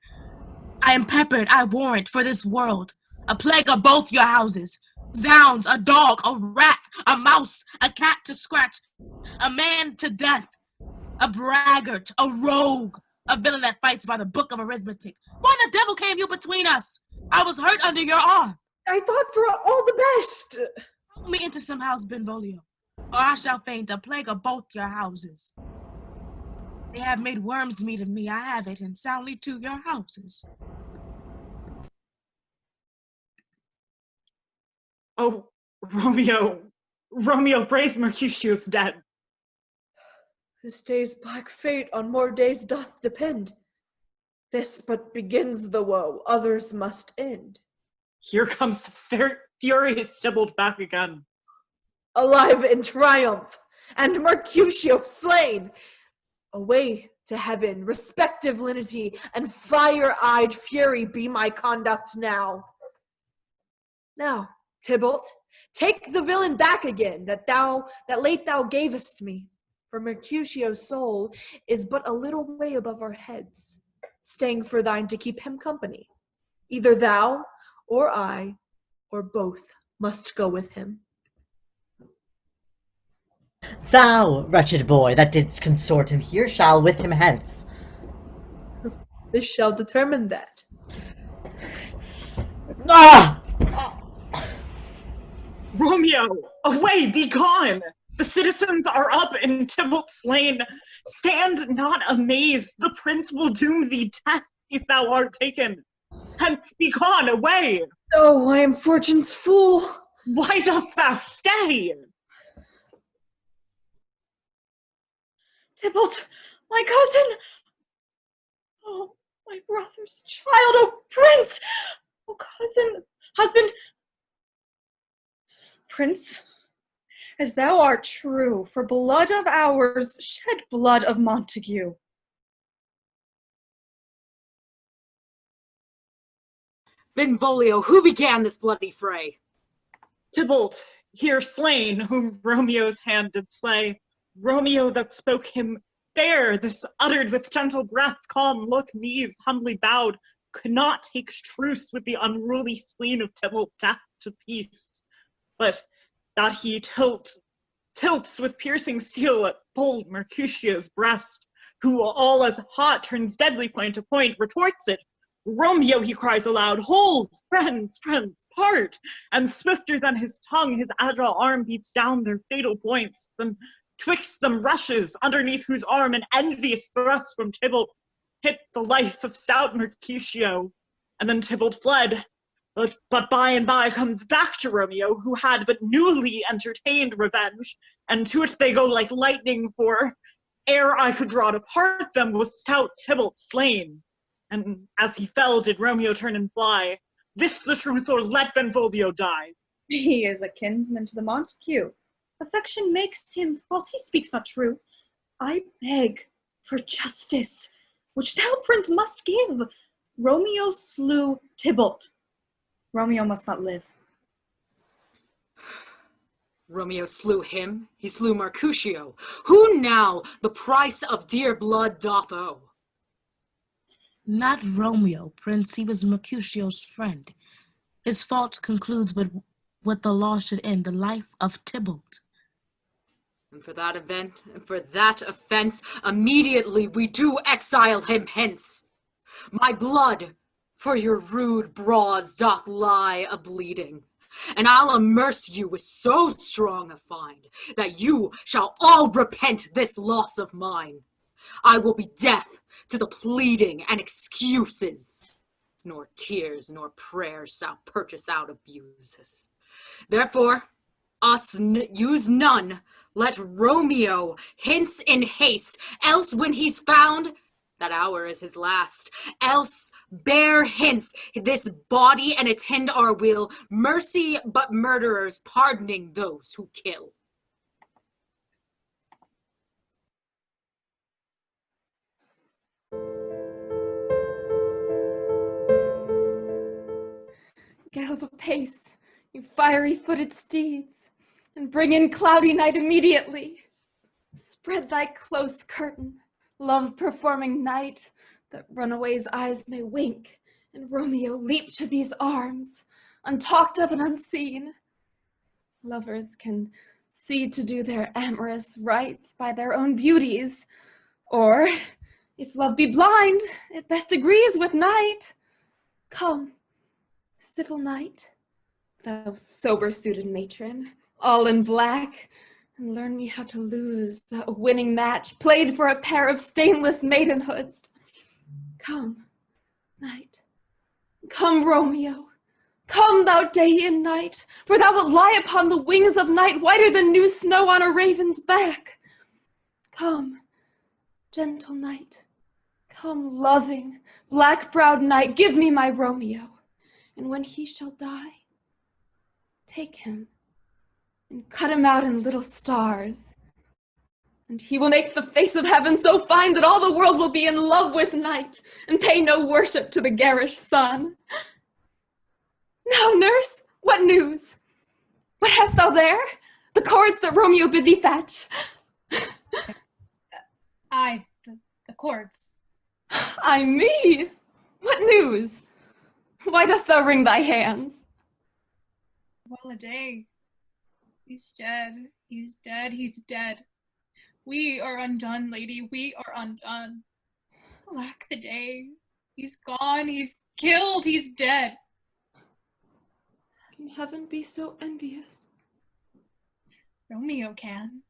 I am peppered, I warrant, for this world. A plague of both your houses. Zounds, a dog, a rat, a mouse, a cat to scratch, a man to death, a braggart, a rogue, a villain that fights by the book of arithmetic. Why the devil came you between us? I was hurt under your arm. I thought for all the best. Put me into some house, Benvolio, or I shall faint, a plague of both your houses. They have made worms meat of me, I have it, and soundly to your houses. Oh, Romeo, brave Mercutio's dead. This day's black fate on more days doth depend. This but begins the woe, others must end. Here comes the furious Tybalt back again. Alive in triumph, and Mercutio slain. Away to heaven, respective lenity, and fire-eyed fury be my conduct now. Now, Tybalt, take the villain back again, that late thou gavest me. For Mercutio's soul is but a little way above our heads, staying for thine to keep him company. Either thou, or I, or both must go with him. Thou, wretched boy, that didst consort him here, shall with him hence. This shall determine that. Ah! Romeo, away, be gone! The citizens are up in Tybalt slain. Stand not amazed, the prince will doom thee death if thou art taken. Hence, be gone, away! Oh, I am fortune's fool. Why dost thou stay? Tybalt, my cousin! Oh, my brother's child! Oh, prince! Oh, cousin! Husband! Prince, as thou art true, for blood of ours shed blood of Montague. Benvolio, who began this bloody fray? Tybalt, here slain, whom Romeo's hand did slay. Romeo that spoke him fair, this uttered with gentle breath, calm look, knees humbly bowed, could not take truce with the unruly spleen of Tybalt, death to peace. But that he tilts with piercing steel at bold Mercutio's breast, who all as hot turns deadly point to point, retorts it. Romeo, he cries aloud, hold, friends, part! And swifter than his tongue, his agile arm beats down their fatal points, and twixt them rushes, underneath whose arm an envious thrust from Tybalt hit the life of stout Mercutio. And then Tybalt fled. But by and by comes back to Romeo, who had but newly entertained revenge, and to it they go like lightning, for ere I could draw to part them was stout Tybalt slain. And as he fell did Romeo turn and fly. This the truth, or let Benvolio die. He is a kinsman to the Montague. Affection makes him false, he speaks not true. I beg for justice, which thou, prince, must give. Romeo slew Tybalt. Romeo must not live. Romeo slew him, he slew Mercutio. Who now the price of dear blood doth owe? Not Romeo, prince, he was Mercutio's friend. His fault concludes with what the law should end, the life of Tybalt. And for that event, and for that offense, immediately we do exile him hence. My blood for your rude brows doth lie a-bleeding, and I'll immerse you with so strong a fine, that you shall all repent this loss of mine. I will be deaf to the pleading and excuses, nor tears nor prayers shall purchase out abuses. Therefore, us use none, let Romeo hence in haste, else when he's found, that hour is his last. Else bear hence this body and attend our will, mercy but murderers, pardoning those who kill. Gallop apace, you fiery-footed steeds, and bring in cloudy night immediately. Spread thy close curtain, love-performing night, that runaways' eyes may wink, and Romeo leap to these arms, untalked of and unseen. Lovers can see to do their amorous rites by their own beauties, or, if love be blind, it best agrees with night. Come, civil knight, thou sober-suited matron, all in black, and learn me how to lose a winning match played for a pair of stainless maidenhoods. Come, night. Come, Romeo. Come, thou day and night, for thou wilt lie upon the wings of night whiter than new snow on a raven's back. Come, gentle night. Come, loving, black-browed night, give me my Romeo. And when he shall die, take him and cut him out in little stars. And he will make the face of heaven so fine that all the world will be in love with night and pay no worship to the garish sun. Now, nurse, what news? What hast thou there? The cords that Romeo bid thee fetch. Aye, the cords. Ay me! What news? Why dost thou wring thy hands? Well a day. He's dead, he's dead, he's dead. We are undone, lady, we are undone. Alack the day. He's gone, he's killed, he's dead. Can heaven be so envious? Romeo can,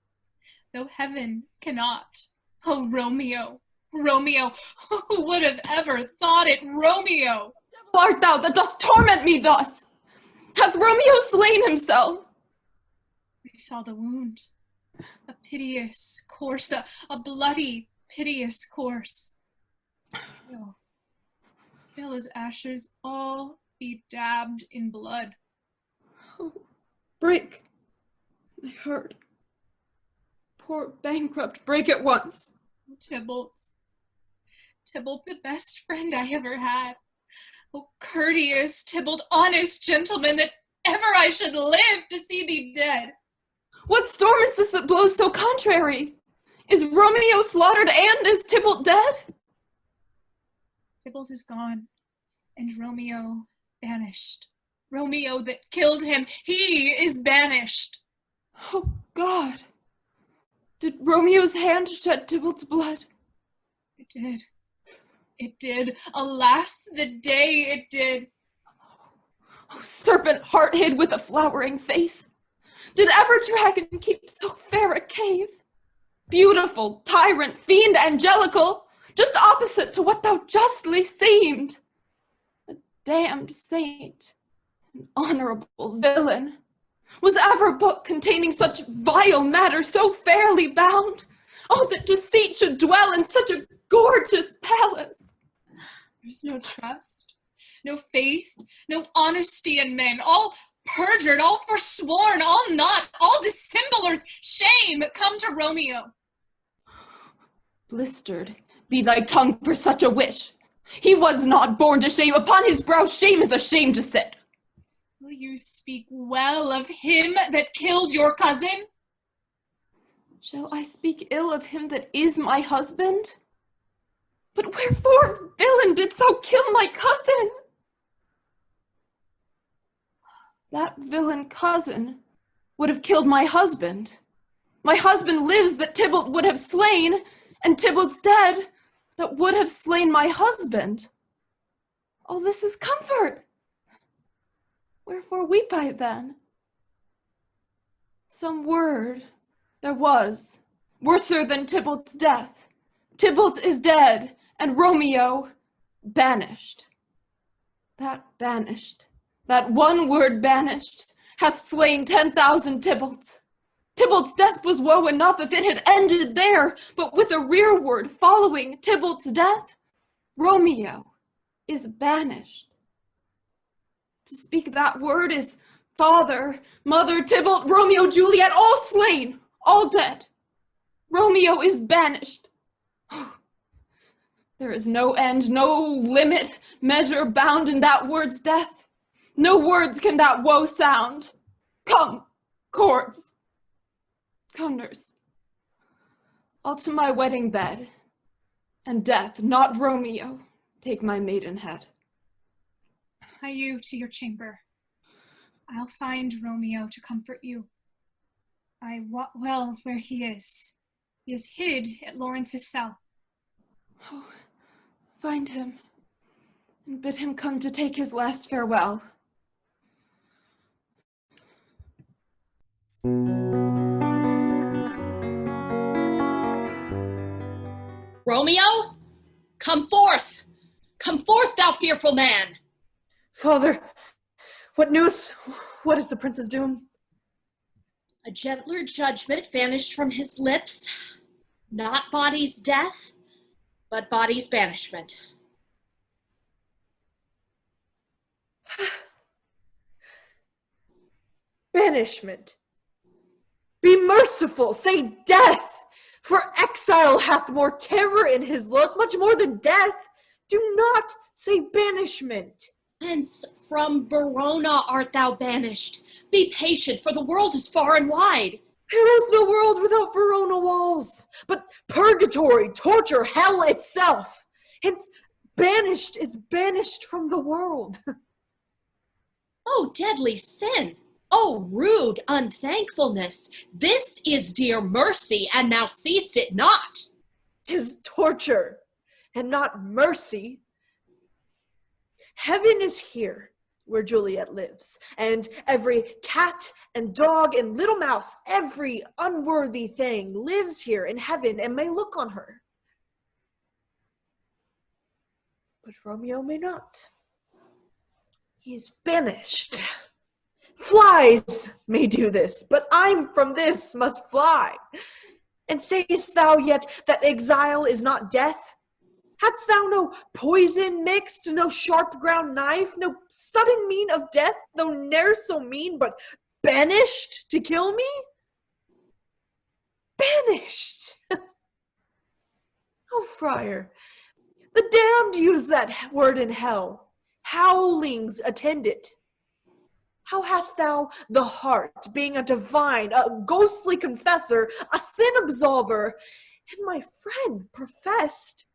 though heaven cannot. Oh, Romeo, Romeo, who would have ever thought it, Romeo? Who art thou that dost torment me thus? Hath Romeo slain himself? I saw the wound, a piteous course, a bloody, piteous course. Kill his ashes, all be dabbed in blood. Oh, break my heart. Poor bankrupt, break at once. Tybalt, the best friend I ever had. Oh, courteous Tybalt, honest gentleman, that ever I should live to see thee dead. What storm is this that blows so contrary? Is Romeo slaughtered and is Tybalt dead? Tybalt is gone, and Romeo banished. Romeo that killed him, he is banished. Oh, God. Did Romeo's hand shed Tybalt's blood? It did. It did. Alas, the day it did. Oh, serpent heart hid with a flowering face. Did ever dragon keep so fair a cave? Beautiful, tyrant, fiend, angelical, just opposite to what thou justly seemed. A damned saint, an honorable villain. Was ever book containing such vile matter so fairly bound? Oh, that deceit should dwell in such a gorgeous palace. There's no trust, no faith, no honesty in men, all perjured, all forsworn, all not, all dissemblers. Shame come to Romeo. Blistered be thy tongue for such a wish. He was not born to shame. Upon his brow shame is a shame to sit. Will you speak well of him that killed your cousin? Shall I speak ill of him that is my husband? But wherefore, villain, didst thou kill my cousin? That villain cousin would have killed my husband. My husband lives that Tybalt would have slain, and Tybalt's dead that would have slain my husband. All this is comfort. Wherefore weep I then? Some word there was, worser than Tybalt's death. Tybalt is dead, and Romeo banished. That banished, that one word banished, hath slain 10,000 Tybalts. Tybalt's death was woe enough if it had ended there, but with a rearward following Tybalt's death, Romeo is banished. To speak that word is father, mother, Tybalt, Romeo, Juliet, all slain, all dead. Romeo is banished. There is no end, no limit, measure bound in that word's death. No words can that woe sound. Come, chords. Come, nurse. I'll to my wedding bed, and death, not Romeo, take my maidenhead. Hie you to your chamber. I'll find Romeo to comfort you. I wot well where he is. He is hid at Laurence's cell. Oh, find him, and bid him come to take his last farewell. Romeo, come forth! Come forth, thou fearful man! Father, what news? What is the prince's doom? A gentler judgment vanished from his lips, not body's death, but body's banishment. Banishment. Be merciful, say death! For exile hath more terror in his look, much more than death. Do not say banishment. Hence from Verona art thou banished. Be patient, for the world is far and wide. There is no world without Verona walls, but purgatory, torture, hell itself. Hence, banished is banished from the world. Oh, deadly sin! Oh, rude unthankfulness! This is dear mercy, and thou seest it not. 'Tis torture, and not mercy. Heaven is here, where Juliet lives, and every cat and dog and little mouse, every unworthy thing lives here in heaven and may look on her. But Romeo may not. He is banished. Flies may do this, but I'm from this must fly. And sayest thou yet that exile is not death? Hadst thou no poison mixed, no sharp ground knife, no sudden mean of death, though ne'er so mean, but banished to kill me? Banished! Oh, friar, the damned use that word in hell. Howlings attend it. How hast thou the heart, being a divine, a ghostly confessor, a sin absolver, and my friend professed,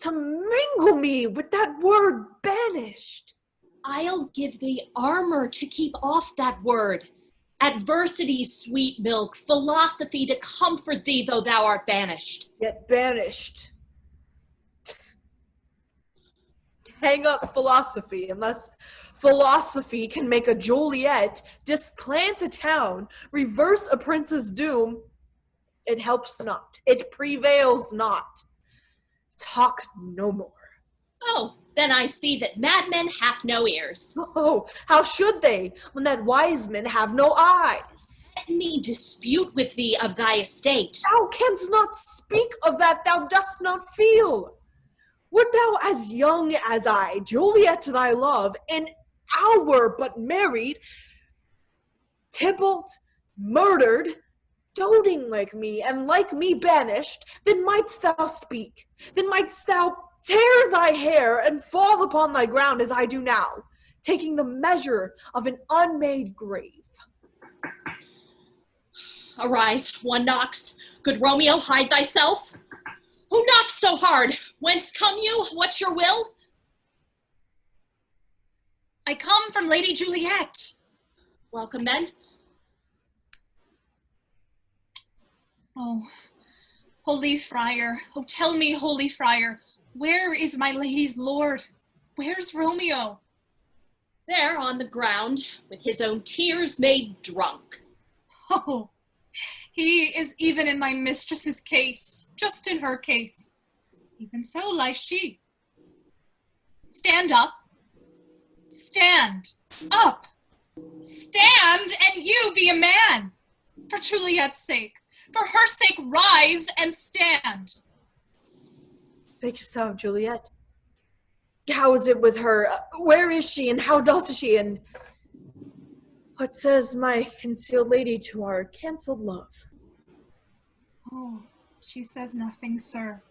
to mingle me with that word banished? I'll give thee armor to keep off that word. Adversity's sweet milk, philosophy to comfort thee, though thou art banished. Yet banished. Hang up philosophy, unless philosophy can make a Juliet, displant a town, reverse a prince's doom. It helps not. It prevails not. Talk no more. Oh, then I see that madmen hath no ears. Oh, how should they, when that wise men have no eyes? Let me dispute with thee of thy estate. Thou canst not speak of that thou dost not feel. Wert thou as young as I, Juliet thy love, an hour but married, Tybalt murdered, doting like me, and like me banished, then mightst thou speak, then mightst thou tear thy hair and fall upon thy ground as I do now, taking the measure of an unmade grave. Arise, one knocks. Good Romeo, hide thyself. Who knocks so hard? Whence come you? What's your will? I come from Lady Juliet. Welcome, then. Oh, holy friar, oh, tell me, holy friar, where is my lady's lord? Where's Romeo? There on the ground, with his own tears made drunk. Oh, he is even in my mistress's case, just in her case. Even so lies she. Stand up. Stand up. Stand, and you be a man. For Juliet's sake, for her sake, rise and stand. Speakest thou of Juliet? How is it with her? Where is she, and how doth she, and what says my concealed lady to our cancelled love? Oh, she says nothing, sir,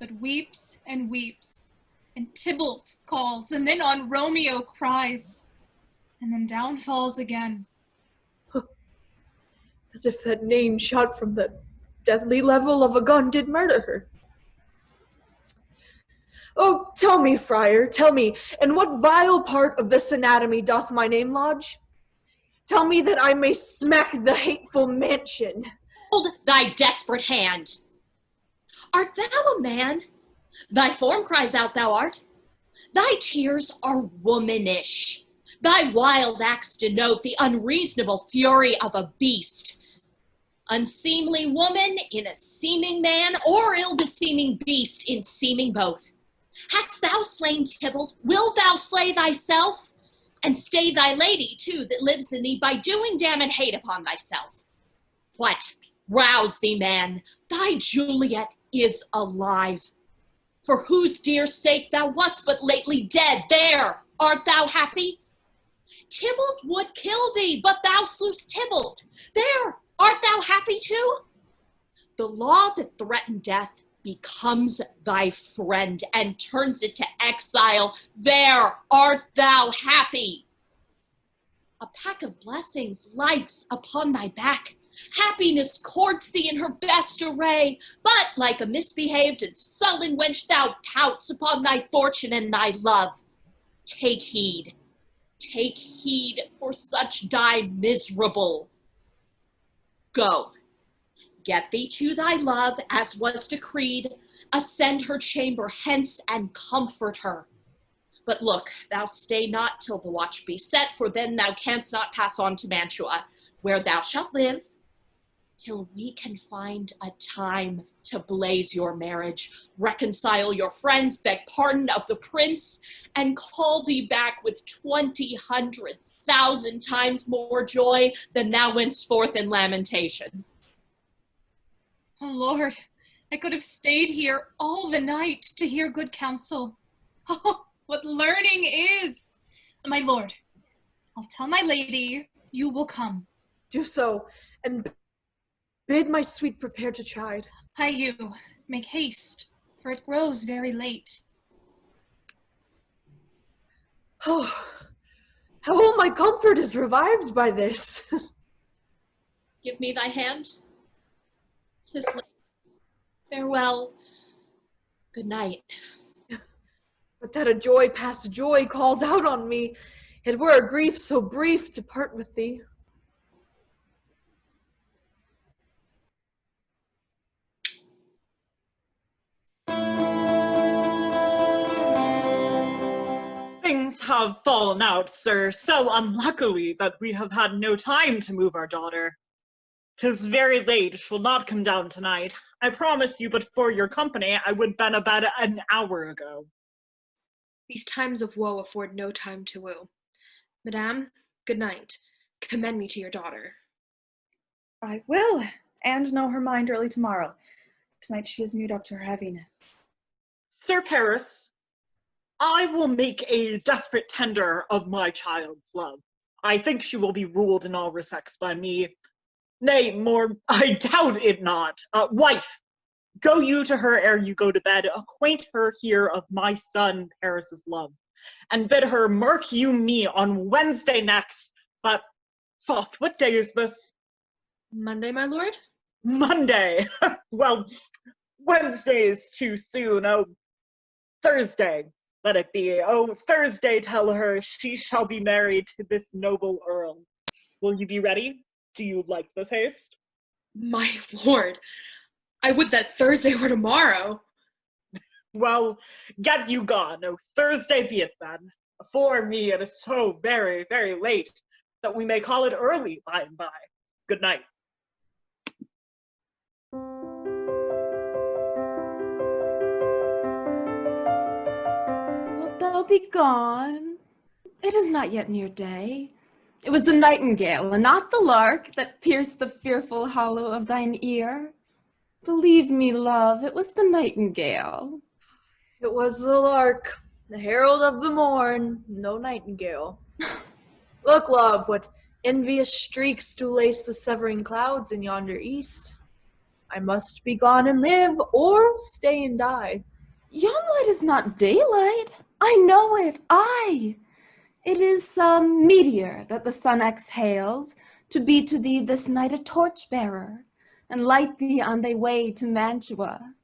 but weeps and weeps, and Tybalt calls, and then on Romeo cries, and then down falls again. As if that name shot from the deadly level of a gun did murder her. Oh, tell me, Friar, tell me, in what vile part of this anatomy doth my name lodge? Tell me that I may smack the hateful mansion. Hold thy desperate hand. Art thou a man? Thy form cries out thou art. Thy tears are womanish. Thy wild acts denote the unreasonable fury of a beast. Unseemly woman in a seeming man, or ill-beseeming beast in seeming both. Hast thou slain Tybalt? Wilt thou slay thyself? And stay thy lady, too, that lives in thee, by doing damn and hate upon thyself. What? Rouse thee, man. Thy Juliet is alive. For whose dear sake thou wast but lately dead. There, art thou happy? Tybalt would kill thee, but thou slewst Tybalt. There, art thou happy too? The law that threatened death becomes thy friend and turns it to exile. There art thou happy. A pack of blessings lights upon thy back. Happiness courts thee in her best array, but like a misbehaved and sullen wench thou pouts upon thy fortune and thy love. Take heed, for such die miserable. Go, get thee to thy love, as was decreed, ascend her chamber hence and comfort her. But look, thou stay not till the watch be set, for then thou canst not pass on to Mantua, where thou shalt live, till we can find a time to blaze your marriage, reconcile your friends, beg pardon of the prince, and call thee back with 20,000 times more joy than thou wentst forth in lamentation. Oh, Lord, I could have stayed here all the night to hear good counsel. Oh, what learning is! My lord, I'll tell my lady you will come. Do so, and bid my sweet prepare to chide. Hie you, make haste, for it grows very late. Oh, how all my comfort is revived by this. Give me thy hand. 'Tis late. Farewell. Good night. But that a joy past joy calls out on me, it were a grief so brief to part with thee. Things have fallen out, sir, so unluckily that we have had no time to move our daughter. 'Tis very late, she'll not come down tonight. I promise you, but for your company, I would been abed an hour ago. These times of woe afford no time to woo. Madame, good night. Commend me to your daughter. I will, and know her mind early tomorrow. Tonight she is mewed up to her heaviness. Sir Paris, I will make a desperate tender of my child's love. I think she will be ruled in all respects by me. Nay, more, I doubt it not. Wife, go you to her ere you go to bed, acquaint her here of my son Paris's love, and bid her mark you me on Wednesday next, but soft, what day is this? Monday, my lord? Monday. Well, Wednesday is too soon. Oh, Thursday, let it be. Oh, Thursday, tell her she shall be married to this noble earl. Will you be ready? Do you like this haste? My lord, I would that Thursday were tomorrow. Well, get you gone. Oh, Thursday be it then. For me, it is so very, very late that we may call it early by and by. Good night. Wilt thou be gone? It is not yet near day. It was the nightingale, and not the lark, that pierced the fearful hollow of thine ear. Believe me, love, it was the nightingale. It was the lark, the herald of the morn, no nightingale. Look, love, what envious streaks do lace the severing clouds in yonder east. I must be gone and live, or stay and die. Yon light is not daylight. I know it, aye. It is some meteor that the sun exhales, to be to thee this night a torch-bearer, and light thee on thy way to Mantua.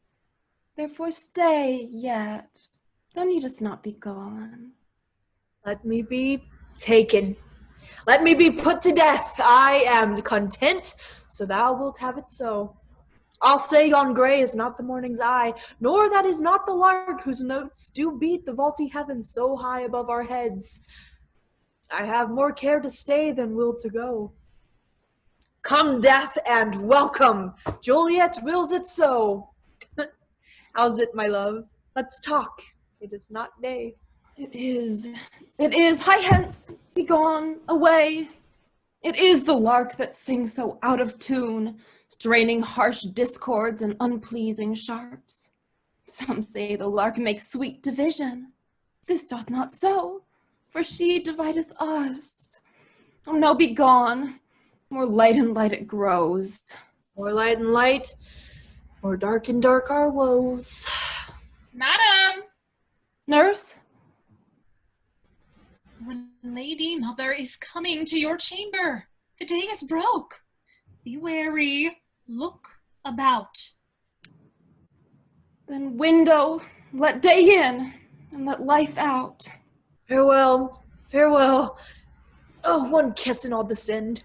Therefore stay yet, thou needest not be gone. Let me be taken. Let me be put to death. I am content, so thou wilt have it so. I'll say yon grey is not the morning's eye, nor that is not the lark whose notes do beat the vaulty heavens so high above our heads. I have more care to stay than will to go. Come, death, and welcome. Juliet wills it so. How's it, my love? Let's talk. It is not day. It is. Hie hence, be gone, away. It is the lark that sings so out of tune, straining harsh discords and unpleasing sharps. Some say the lark makes sweet division. This doth not so, for she divideth us. Oh, now be gone. More light and light it grows. More light and light, more dark and dark our woes. Madam! Nurse? Our lady mother is coming to your chamber. The day is broke. Be wary. Look about. Then window, let day in, and let life out. Farewell, farewell. Oh, one kiss and I'll descend.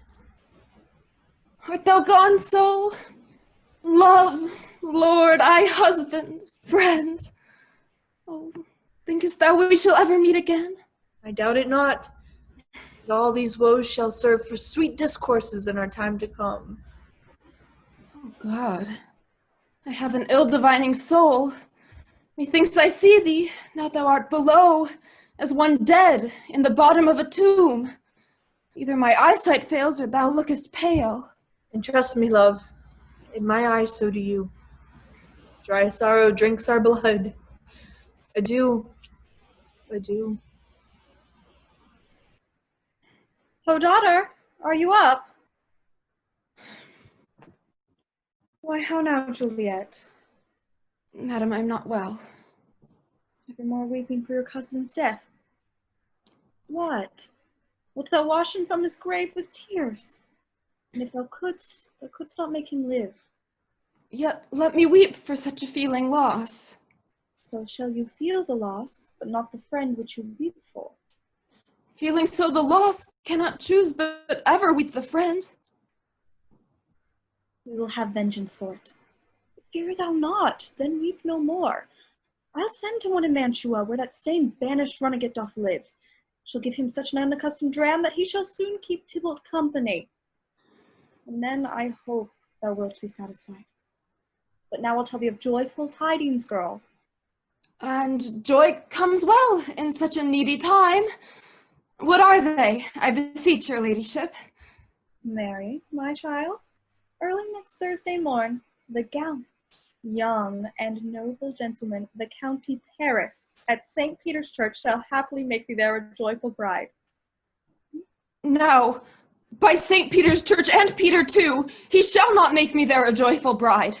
Art thou gone so? Love, lord, I husband, friend. Oh, thinkest thou we shall ever meet again? I doubt it not. But all these woes shall serve for sweet discourses in our time to come. Oh, God, I have an ill-divining soul. Methinks I see thee, now thou art below, as one dead in the bottom of a tomb. Either my eyesight fails, or thou lookest pale. And trust me, love, in my eyes so do you. Dry sorrow drinks our blood. Adieu, adieu. Oh, daughter, are you up? Why, how now, Juliet? Madam, I am not well. Evermore weeping for your cousin's death. What? Wilt thou wash him from his grave with tears? And if thou couldst not make him live. Yet let me weep for such a feeling loss. So shall you feel the loss, but not the friend which you weep for. Feeling so the loss, cannot choose but ever weep the friend. We will have vengeance for it. But fear thou not, then weep no more. I'll send to one in Mantua, where that same banished runagate doth live. Shall give him such an unaccustomed dram that he shall soon keep Tybalt company. And then I hope thou wilt be satisfied. But now I'll tell thee of joyful tidings, girl. And joy comes well in such a needy time. What are they, I beseech your ladyship? Mary, my child, early next Thursday morn, the gallant, young, and noble gentleman of the county Paris at St. Peter's Church shall happily make thee there a joyful bride. No, by St. Peter's Church and Peter too, he shall not make me there a joyful bride.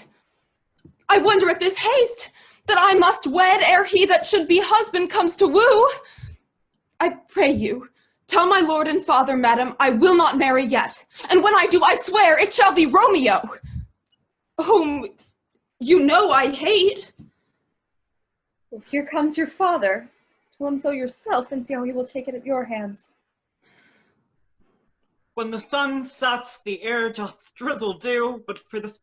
I wonder at this haste, that I must wed ere he that should be husband comes to woo. I pray you, tell my lord and father, madam, I will not marry yet, and when I do, I swear it shall be Romeo, whom you know I hate. Well, here comes your father. Tell him so yourself and see how he will take it at your hands. When the sun sets, the air doth drizzle dew, but for the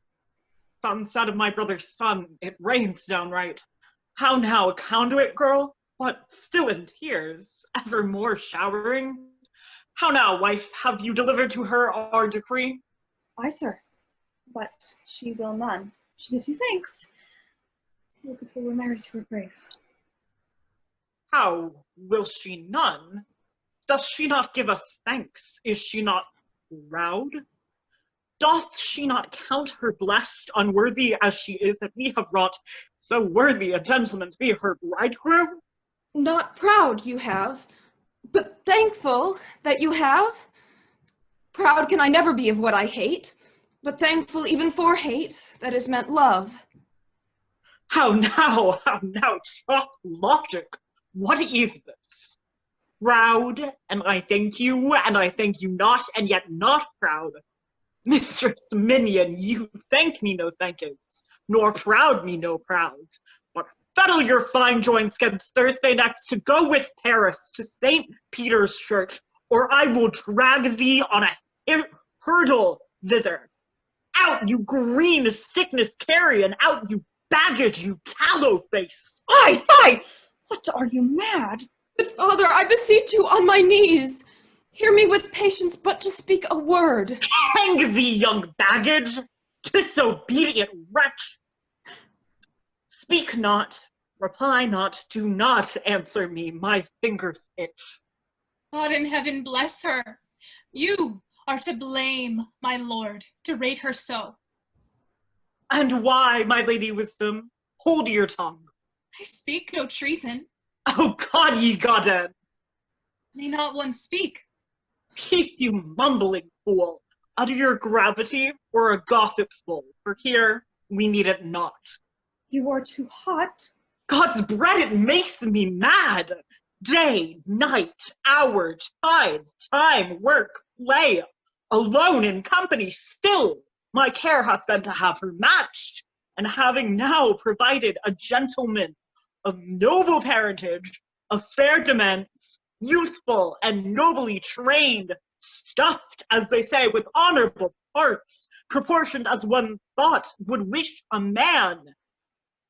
sunset of my brother's son, it rains downright. How now, a conduit girl? What, still in tears, evermore showering? How now, wife, have you delivered to her our decree? Aye, sir, but she will none. She gives you thanks. Would if we were married to her grave. How will she none? Does she not give us thanks? Is she not proud? Doth she not count her blessed, unworthy as she is, that we have wrought so worthy a gentleman to be her bridegroom? Not proud you have, but thankful that you have. Proud can I never be of what I hate, but thankful even for hate that is meant love. How now, chalk logic, what is this? Proud, and I thank you not, and yet not proud. Mistress Minion, you thank me no thankings, nor proud me no prouds, but fettle your fine joints against Thursday next to go with Paris to St. Peter's Church, or I will drag thee on a hurdle thither. Out, you green sickness carrion, out, you baggage, you tallow face. Fie! What, are you mad? Good father, I beseech you on my knees. Hear me with patience, but to speak a word. Hang thee, young baggage, disobedient wretch. Speak not, reply not, do not answer me, my fingers itch. God in heaven bless her. You are to blame, my lord, to rate her so. And why, my lady wisdom? Hold your tongue. I speak no treason. Oh God, ye goddess! May not one speak? Peace, you mumbling fool! Utter your gravity, or a gossip's bowl, for here we need it not. You are too hot. God's bread, it makes me mad! Day, night, hour, tide, time, work, play, alone in company, still my care hath been to have her matched, and having now provided a gentleman of noble parentage, of fair demesne, youthful and nobly trained, stuffed, as they say, with honorable parts, proportioned as one thought would wish a man,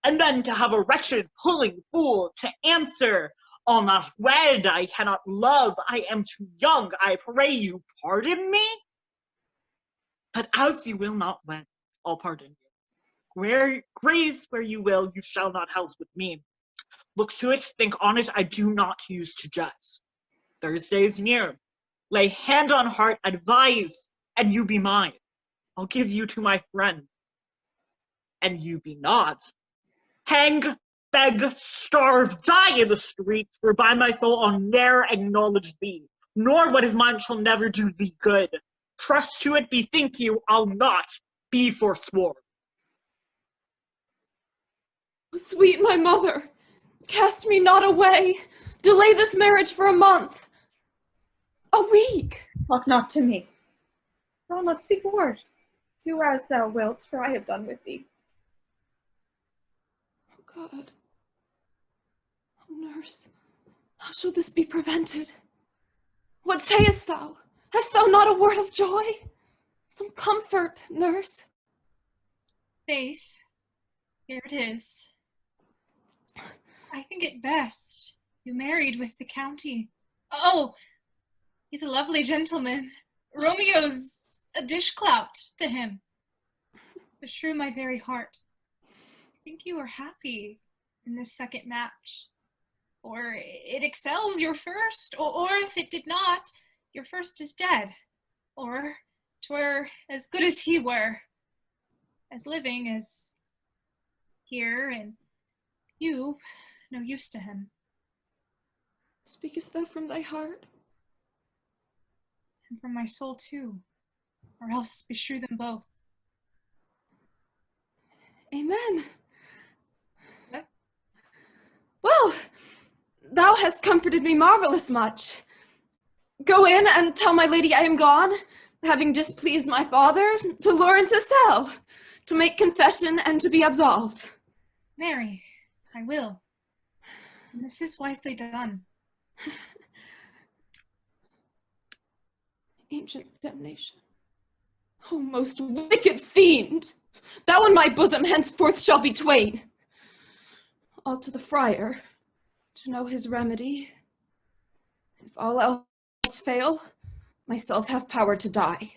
and then to have a wretched pulling fool to answer, I'll not wed, I cannot love, I am too young, I pray you pardon me? But as you will not wed, I'll pardon you. Graze where you will, you shall not house with me. Look to it, think on it, I do not use to jest. Thursday is near. Lay hand on heart, advise, and you be mine. I'll give you to my friend, and you be not. Hang, beg, starve, die in the streets, for by my soul I'll ne'er acknowledge thee, nor what is mine shall never do thee good. Trust to it, bethink you, I'll not be forsworn. Sweet my mother, cast me not away. Delay this marriage for a month. A week. Talk not to me. I'll not speak a word. Do as thou wilt, for I have done with thee. Oh God. Oh nurse, how shall this be prevented? What sayest thou? Hast thou not a word of joy? Some comfort, nurse. Faith, here it is. I think it best you married with the county. Oh, he's a lovely gentleman. Romeo's a dishclout to him. Beshrew my very heart. I think you are happy in this second match. Or it excels your first, or if it did not, your first is dead. Or 'twere as good as he were, as living as here, and you no use to him. Speakest thou from thy heart? And from my soul too, or else beshrew them both. Amen. What? Well, thou hast comforted me marvelous much. Go in and tell my lady I am gone, having displeased my father, to Laurence's cell, to make confession and to be absolved. Mary, I will. And this is wisely done. Ancient damnation. O most wicked fiend! Thou and my bosom henceforth shall be twain. All to the friar, to know his remedy. If all else fail, myself have power to die.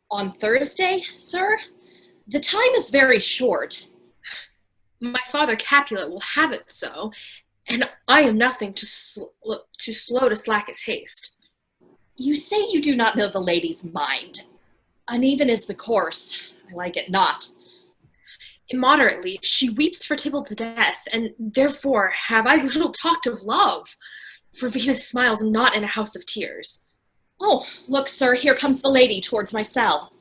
On Thursday, sir? The time is very short. My father Capulet will have it so, and I am nothing too slow to slack his haste. You say you do not know the lady's mind. Uneven is the course. I like it not. Immoderately, she weeps for Tybalt's death, and therefore have I little talked of love, for Venus smiles not in a house of tears. Oh, look, sir, here comes the lady towards my cell.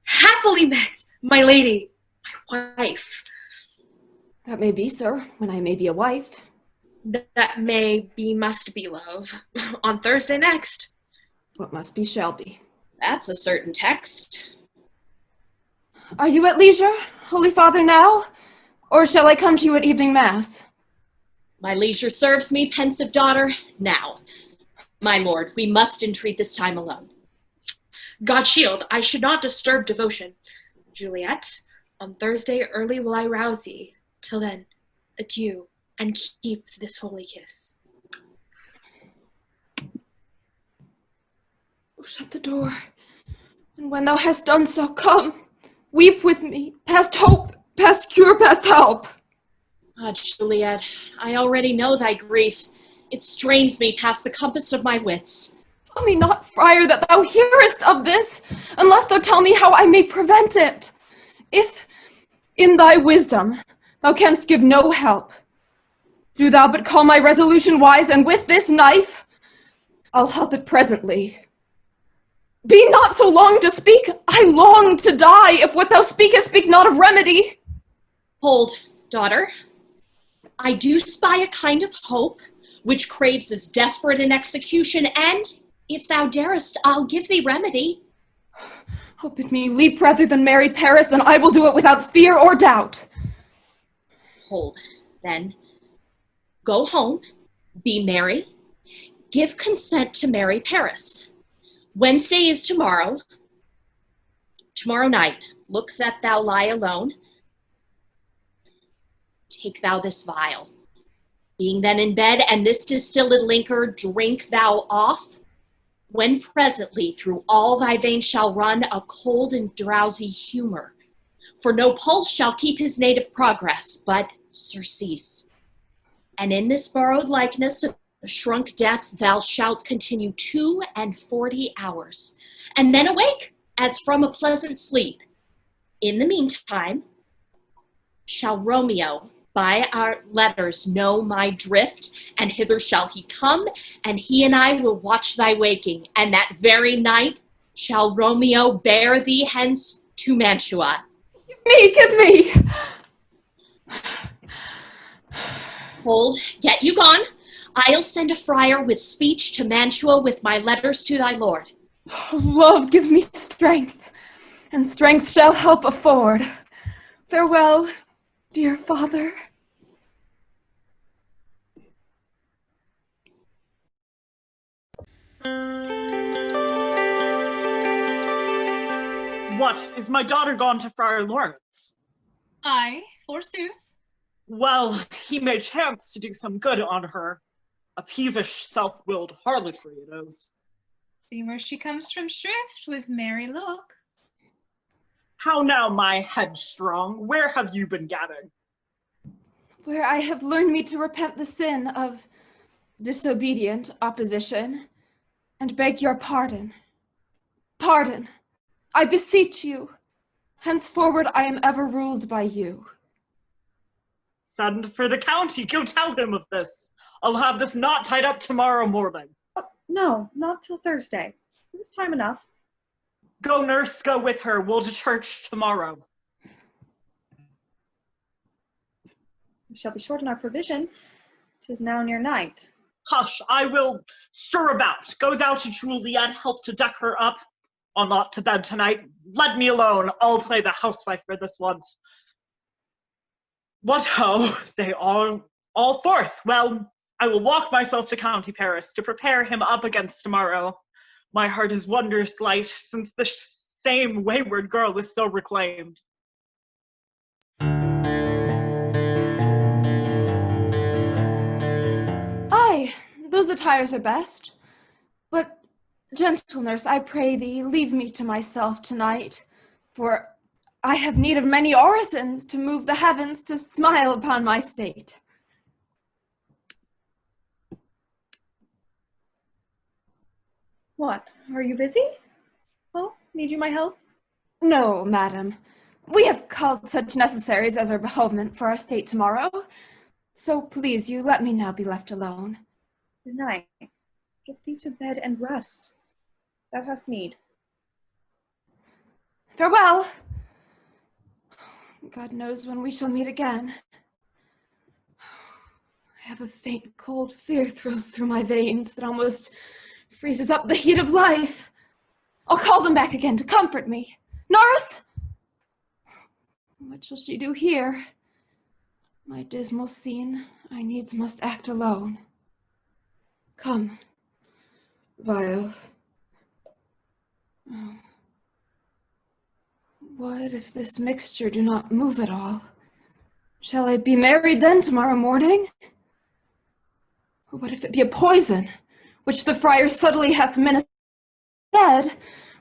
Happily met, my lady, my wife. That may be, sir, when I may be a wife. That may be, must be, love. On Thursday next. What must be shall be. That's a certain text. Are you at leisure, Holy Father, now? Or shall I come to you at evening mass? My leisure serves me, pensive daughter, now. My lord, we must entreat this time alone. God shield, I should not disturb devotion. Juliet, on Thursday early will I rouse ye. Till then, adieu, and keep this holy kiss. Oh, shut the door, and when thou hast done so, come, weep with me, past hope, past cure, past help. Ah, Juliet, I already know thy grief. It strains me past the compass of my wits. Tell me not, Friar, that thou hearest of this, unless thou tell me how I may prevent it. If, in thy wisdom, thou canst give no help, do thou but call my resolution wise, and with this knife, I'll help it presently. Be not so long to speak, I long to die, if what thou speakest speak not of remedy. Hold, daughter. I do spy a kind of hope, which craves as desperate an execution, and, if thou darest, I'll give thee remedy. Oh, bid me leap rather than marry Paris, and I will do it without fear or doubt. Hold, then. Go home, be merry, give consent to marry Paris. Wednesday is tomorrow. Tomorrow night, look that thou lie alone. Take thou this vial. Being then in bed, and this distilled liquor drink thou off, when presently through all thy veins shall run a cold and drowsy humor. For no pulse shall keep his native progress, but surcease. And in this borrowed likeness of shrunk death thou shalt continue 42 hours, and then awake as from a pleasant sleep. In the meantime, shall Romeo by our letters know my drift, and hither shall he come, and he and I will watch thy waking, and that very night shall Romeo bear thee hence to Mantua. Give me! Hold, get you gone. I'll send a friar with speech to Mantua with my letters to thy lord. Oh, love, give me strength, and strength shall help afford. Farewell, dear father. What, is my daughter gone to Friar Laurence? Aye, forsooth. Well, he may chance to do some good on her. A peevish, self-willed harlotry it is. See where she comes from shrift with merry look. How now, my headstrong? Where have you been gadding? Where I have learned me to repent the sin of disobedient opposition, and beg your pardon. Pardon, I beseech you. Henceforward I am ever ruled by you. Send for the county, go tell him of this. I'll have this knot tied up tomorrow morning. No, not till Thursday. It was time enough. Go, nurse, go with her. We'll to church tomorrow. We shall be short in our provision. 'Tis now near night. Hush, I will stir about. Go thou to Juliet, help to deck her up. I'll not to bed tonight. Let me alone. I'll play the housewife for this once. What ho, they are all forth. Well, I will walk myself to County Paris to prepare him up against tomorrow. My heart is wondrous light, since the same wayward girl is so reclaimed. Aye, those attires are best. But, gentle nurse, I pray thee, leave me to myself tonight, for I have need of many orisons to move the heavens to smile upon my state. What? Are you busy? Oh, need you my help? No, madam. We have called such necessaries as are behovement for our state tomorrow. So please you let me now be left alone. Good night. Get thee to bed and rest. Thou hast need. Farewell. God knows when we shall meet again. I have a faint cold fear thrills through my veins that almost freezes up the heat of life. I'll call them back again to comfort me. Nurse! What shall she do here? My dismal scene, I needs must act alone. Come, vial. Oh. What if this mixture do not move at all? Shall I be married then tomorrow morning? Or what if it be a poison, which the friar subtly hath ministered,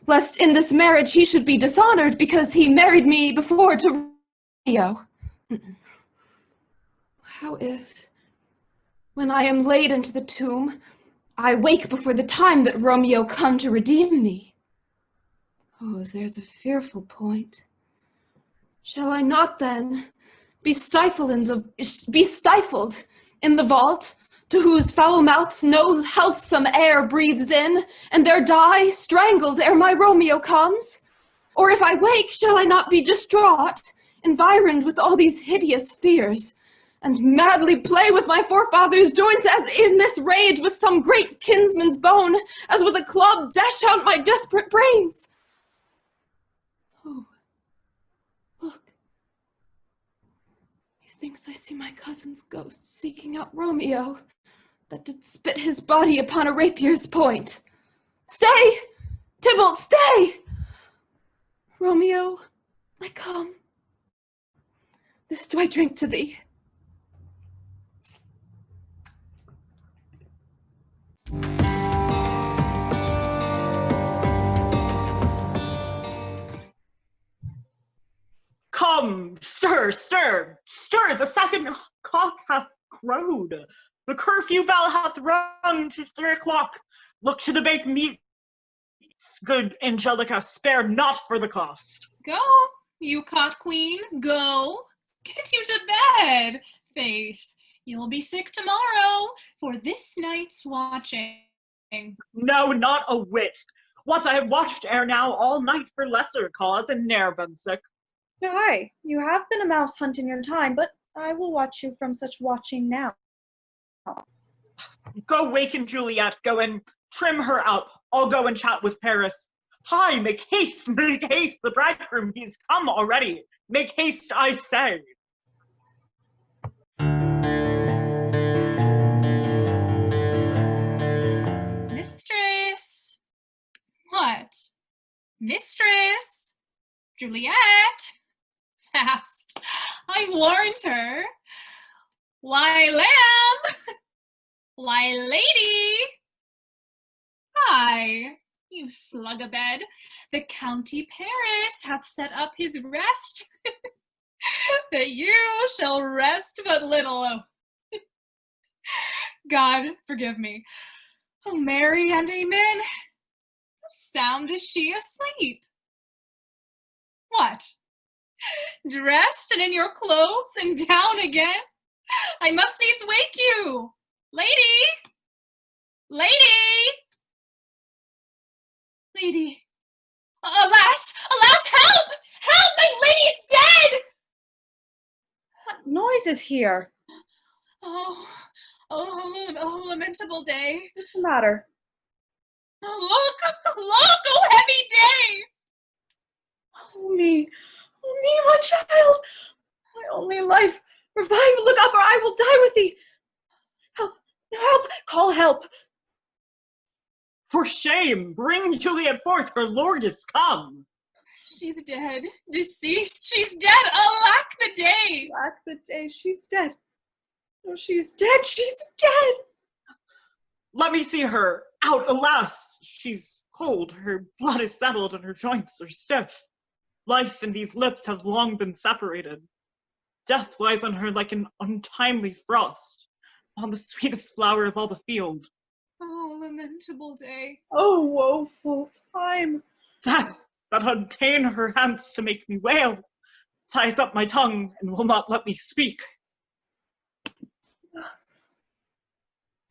lest in this marriage he should be dishonored because he married me before to Romeo? How if, when I am laid into the tomb, I wake before the time that Romeo come to redeem me? Oh, there's a fearful point. Shall I not then be stifled in the vault, to whose foul mouths no healthsome air breathes in, and there die strangled ere my Romeo comes? Or if I wake, shall I not be distraught, environed with all these hideous fears, and madly play with my forefathers' joints, as in this rage with some great kinsman's bone, as with a club dash out my desperate brains? Oh, look. Methinks I see my cousin's ghost seeking out Romeo, that did spit his body upon a rapier's point. Stay! Tybalt, stay! Romeo, I come. This do I drink to thee. Come, stir, stir, stir, the second cock hath crowed. The curfew bell hath rung to 3 o'clock. Look to the baked meats, good Angelica, spare not for the cost. Go, you cot queen, go. Get you to bed, Faith. You'll be sick tomorrow for this night's watching. No, not a whit. What, I have watched ere now all night for lesser cause, and ne'er been sick. Aye, you have been a mouse hunt in your time, but I will watch you from such watching now. Go waken Juliet, go and trim her up. I'll go and chat with Paris. Hi, make haste, the bridegroom, he's come already. Make haste, I say. Mistress! What? Mistress! Juliet! Fast! I warned her. Why, lamb! Why, lady! Hi, you slug-a-bed. The county Paris hath set up his rest, that you shall rest but little. Oh. God forgive me. Oh, Mary and amen. How sound is she asleep? What? Dressed and in your clothes and down again? I must needs wake you. Lady! Lady! Lady! Alas! Alas! Help! Help! My lady is dead! What noise is here? Oh, lamentable day. What's the matter? Oh, look, oh heavy day! Oh me, my child, my only life. Revive, look up, or I will die with thee. Help, help, call help. For shame, bring Juliet forth, her lord is come. She's dead, deceased, she's dead, alack the day. Alack the day, she's dead. No, she's dead, she's dead. Let me see her. Out, alas, she's cold, her blood is settled, and her joints are stiff. Life and these lips have long been separated. Death lies on her like an untimely frost, on the sweetest flower of all the field. Oh, lamentable day. Oh, woeful time. Death, that untain her hands to make me wail, ties up my tongue and will not let me speak.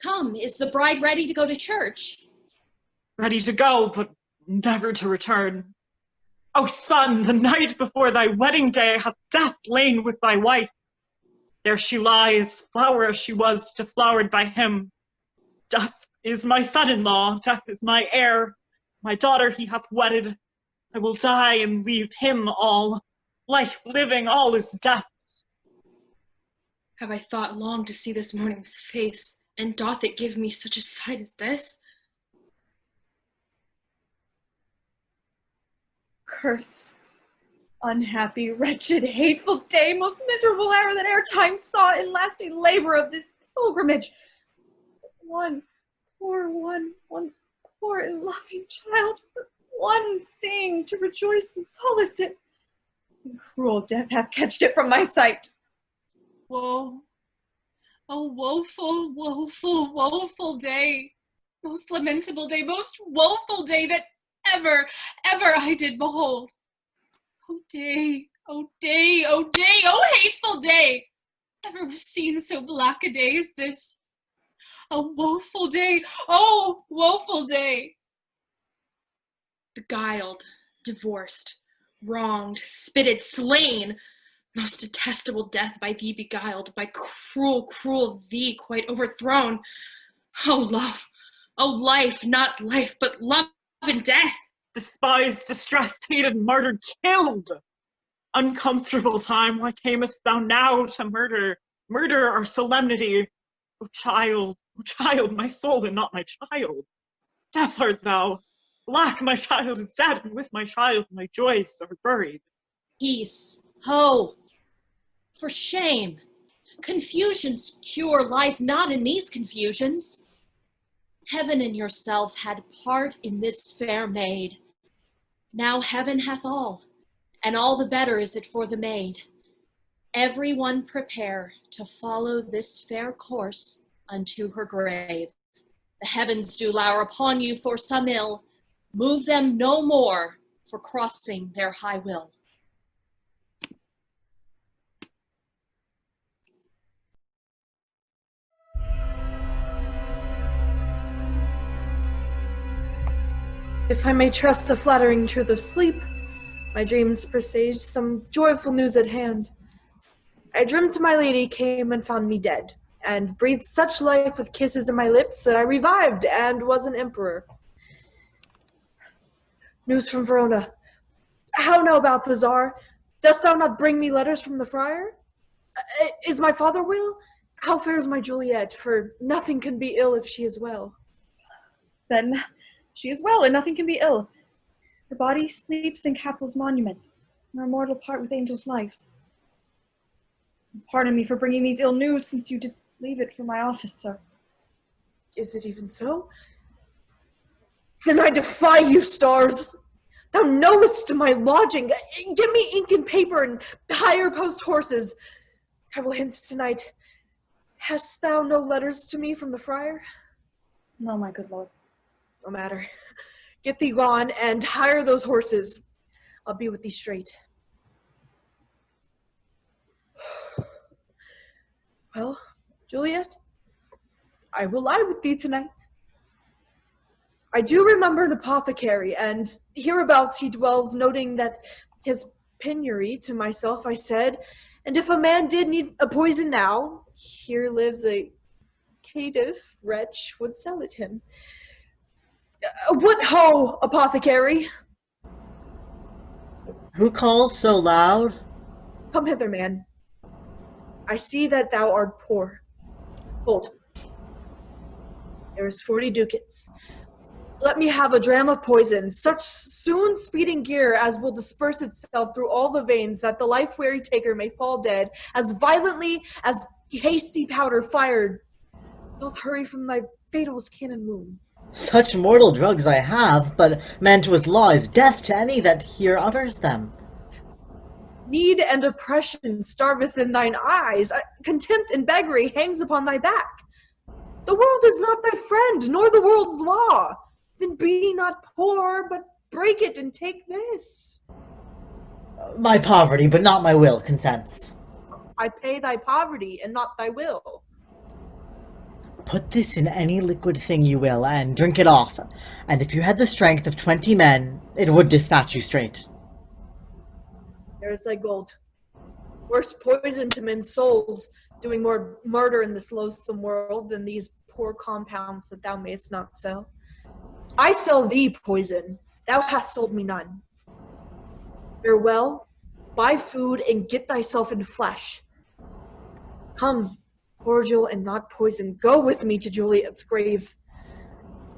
Come, is the bride ready to go to church? Ready to go, but never to return. O son, the night before thy wedding day hath death lain with thy wife. There she lies, flower as she was, deflowered by him. Death is my son-in-law, death is my heir. My daughter he hath wedded. I will die and leave him all. Life living, all is death's. Have I thought long to see this morning's face, and doth it give me such a sight as this? Cursed, unhappy, wretched, hateful day, most miserable hour that e'er time saw in lasting labor of this pilgrimage. One poor and loving child, one thing to rejoice and solace it, and cruel death hath catched it from my sight. Woe. Oh, woeful, woeful, woeful day. Most lamentable day, most woeful day that ever I did behold. Oh day, oh day, oh day, oh hateful day! Never was seen so black a day as this. Oh woeful day, oh woeful day! Beguiled, divorced, wronged, spitted, slain, most detestable death by thee beguiled, by cruel thee quite overthrown. Oh love, oh life, not life, but love and death. Despised, distressed, hated, martyred, killed. Uncomfortable time, why camest thou now to murder our solemnity? O child, my soul and not my child. Death art thou. Black, my child is dead, and with my child my joys are buried. Peace, ho! For shame! Confusion's cure lies not in these confusions. Heaven and yourself had part in this fair maid. Now heaven hath all, and all the better is it for the maid. Every one prepare to follow this fair course unto her grave. The heavens do lower upon you for some ill. Move them no more for crossing their high will. If I may trust the flattering truth of sleep, my dreams presaged some joyful news at hand. I dreamt my lady came and found me dead, and breathed such life with kisses in my lips that I revived and was an emperor. News from Verona. How now, Balthazar? Dost thou not bring me letters from the friar? Is my father well? How fares my Juliet? For nothing can be ill if she is well. Then she is well, and nothing can be ill. Her body sleeps in Capul's monument, and her mortal part with angels' lives. Pardon me for bringing these ill news, since you did leave it for my office, sir. Is it even so? Then I defy you, stars. Thou knowest my lodging. Give me ink and paper and hire post horses. I will hence tonight. Hast thou no letters to me from the friar? No, my good lord. No matter. Get thee gone and hire those horses. I'll be with thee straight. Well, Juliet, I will lie with thee tonight. I do remember an apothecary, and hereabouts he dwells, noting that his penury to myself I said, and if a man did need a poison now, here lives a caitiff wretch would sell it him. What ho, apothecary? Who calls so loud? Come hither, man. I see that thou art poor. Hold. There is 40 ducats. Let me have a dram of poison, such soon speeding gear as will disperse itself through all the veins, that the life-weary taker may fall dead as violently as hasty powder fired doth hurry from thy fatal cannon wound. Such mortal drugs I have, but man 'twas law is death to any that here utters them. Need and oppression starveth in thine eyes. Contempt and beggary hangs upon thy back. The world is not thy friend, nor the world's law. Then be not poor, but break it and take this. My poverty, but not my will, consents. I pay thy poverty, and not thy will. Put this in any liquid thing you will, and drink it off. And if you had the strength of 20 men, it would dispatch you straight. There is thy gold. Worse poison to men's souls, doing more murder in this loathsome world than these poor compounds that thou mayest not sell. I sell thee poison, thou hast sold me none. Farewell, buy food, and get thyself in flesh. Come, cordial and not poison, go with me to Juliet's grave,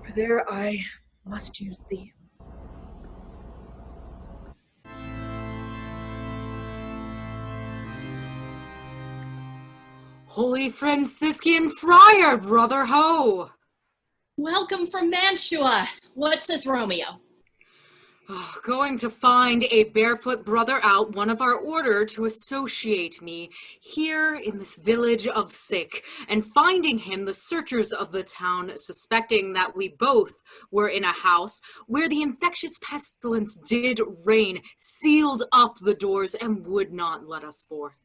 for there I must use thee. Holy Franciscan Friar, brother ho! Welcome from Mantua. What says Romeo? Oh, going to find a barefoot brother out, one of our order, to associate me here in this village of sick, and finding him, the searchers of the town, suspecting that we both were in a house where the infectious pestilence did reign, sealed up the doors and would not let us forth.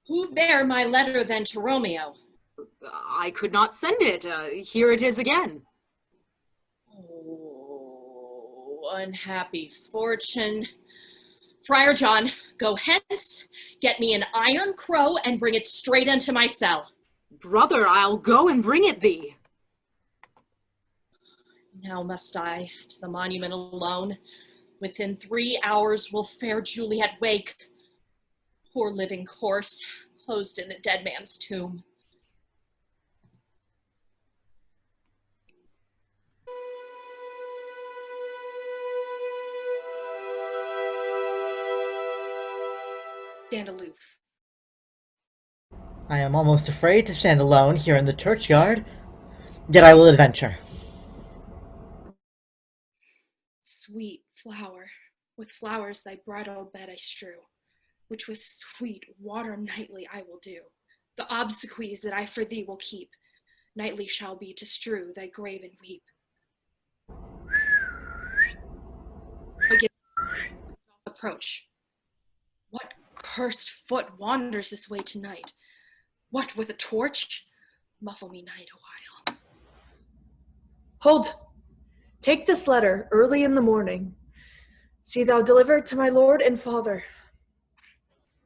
Who bare my letter then to Romeo? I could not send it. Here it is again. Oh, unhappy fortune. Friar John, go hence, get me an iron crow, and bring it straight into my cell. Brother, I'll go and bring it thee. Now must I to the monument alone. Within 3 hours will fair Juliet wake. Poor living corse, closed in a dead man's tomb. Stand aloof. I am almost afraid to stand alone here in the churchyard, yet I will adventure. Sweet flower, with flowers thy bridal bed I strew, which with sweet water nightly I will do. The obsequies that I for thee will keep, nightly shall be to strew thy grave and weep. Approach. What cursed foot wanders this way tonight? What, with a torch? Muffle me night a while. Hold! Take this letter early in the morning. See thou deliver it to my lord and father.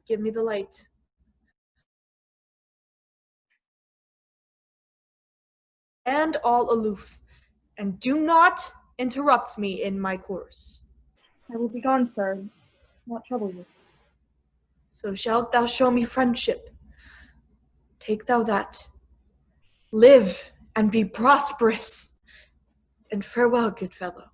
Give me the light. And all aloof, and do not interrupt me in my course. I will be gone, sir. Not trouble you. So shalt thou show me friendship. Take thou that. Live and be prosperous. And farewell, good fellow.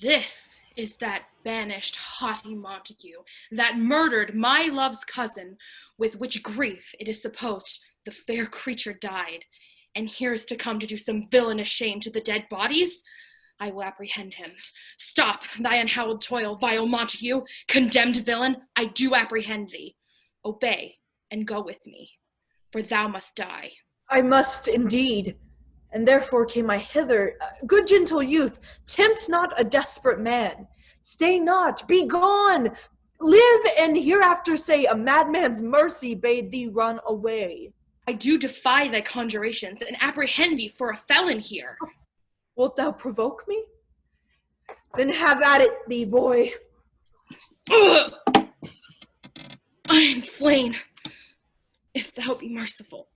This is that banished haughty Montague, that murdered my love's cousin, with which grief it is supposed the fair creature died, and here's to come to do some villainous shame to the dead bodies. I will apprehend him. Stop thy unhallowed toil, vile Montague, condemned villain, I do apprehend thee. Obey, and go with me, for thou must die. I must indeed, and therefore came I hither. Good gentle youth, tempt not a desperate man. Stay not, be gone. Live, and hereafter say a madman's mercy bade thee run away. I do defy thy conjurations, and apprehend thee for a felon here. Wilt thou provoke me? Then have at it, thee boy. Ugh! I am slain. If thou be merciful,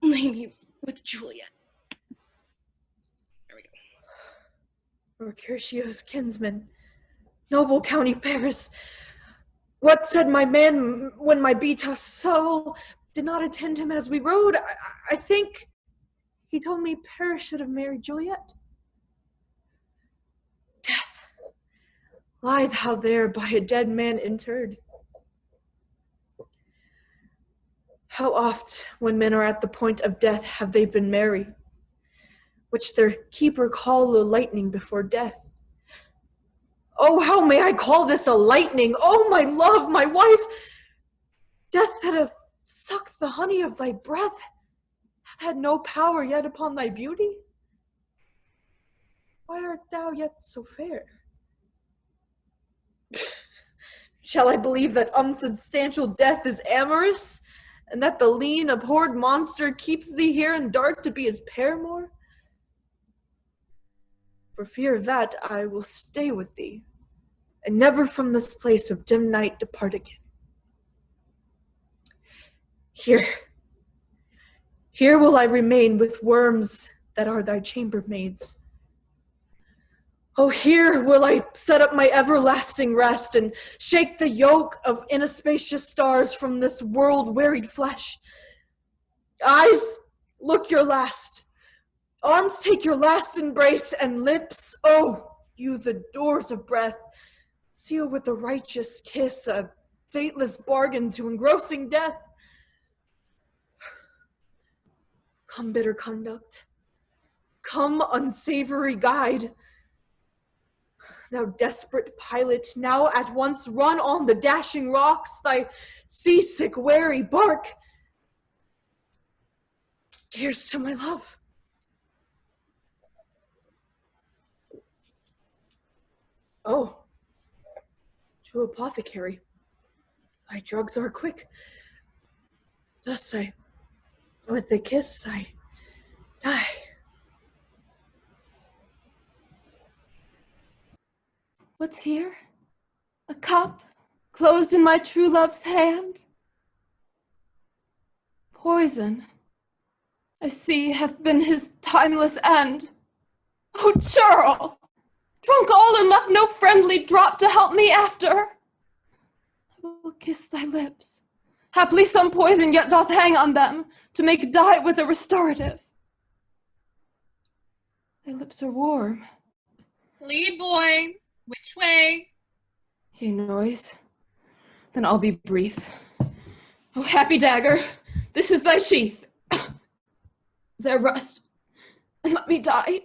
lay me with Juliet. There we go. Mercutio's kinsman, noble County Paris. What said my man when my beat soul did not attend him as we rode? I think he told me Paris should have married Juliet. Death, lie thou there by a dead man interred. How oft, when men are at the point of death, have they been merry, which their keeper call the lightning before death? Oh, how may I call this a lightning? Oh, my love, my wife! Death that hath sucked the honey of thy breath hath had no power yet upon thy beauty? Why art thou yet so fair? Shall I believe that unsubstantial death is amorous, and that the lean, abhorred monster keeps thee here in dark to be his paramour? For fear of that, I will stay with thee, and never from this place of dim night depart again. Here will I remain with worms that are thy chambermaids. Oh, here will I set up my everlasting rest, and shake the yoke of inauspicious stars from this world-wearied flesh. Eyes, look your last. Arms, take your last embrace, and lips, oh, you the doors of breath, seal with a righteous kiss, a dateless bargain to engrossing death. Come, bitter conduct. Come, unsavory guide. Thou desperate pilot, now at once run on the dashing rocks, thy seasick, wary bark. Here's to my love. Oh, true apothecary, thy drugs are quick. Thus with a kiss I die. What's here? A cup closed in my true love's hand? Poison, I see, hath been his timeless end. Oh, churl! Drunk all and left no friendly drop to help me after. I will kiss thy lips. Haply some poison yet doth hang on them, to make diet with a restorative. Thy lips are warm. Lead, boy. Which way? Yea, noise. Then I'll be brief. Oh, happy dagger, this is thy sheath. There rest, and let me die.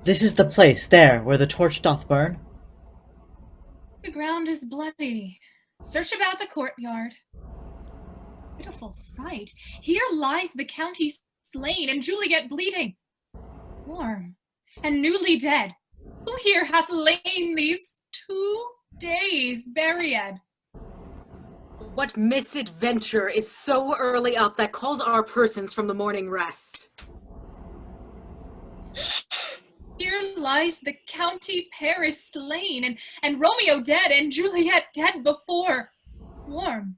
This is the place, there, where the torch doth burn? The ground is bloody. Search about the courtyard. Pitiful sight. Here lies the county slain, and Juliet bleeding. Warm, and newly dead. Who here hath lain these 2 days buried? What misadventure is so early up that calls our persons from the morning rest? Here lies the county Paris slain, and Romeo dead, and Juliet dead before, warm,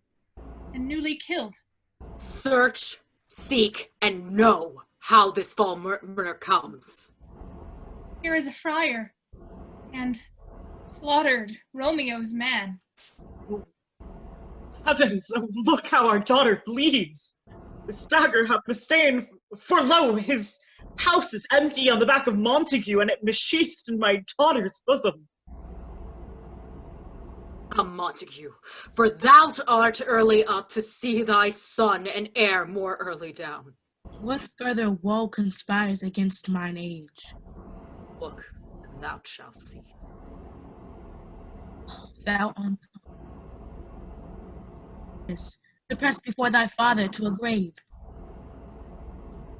and newly killed. Search, seek, and know how this fall murder comes. Here is a friar, and slaughtered Romeo's man. Heavens, oh, look how our daughter bleeds. The stagger hath bestained, for lo, his house is empty on the back of Montague, and it missheathed in my daughter's bosom. Come, Montague, for thou art early up to see thy son and heir more early down. What further woe conspires against mine age? Look, and thou shalt see. Thou on this, to press before thy father to a grave.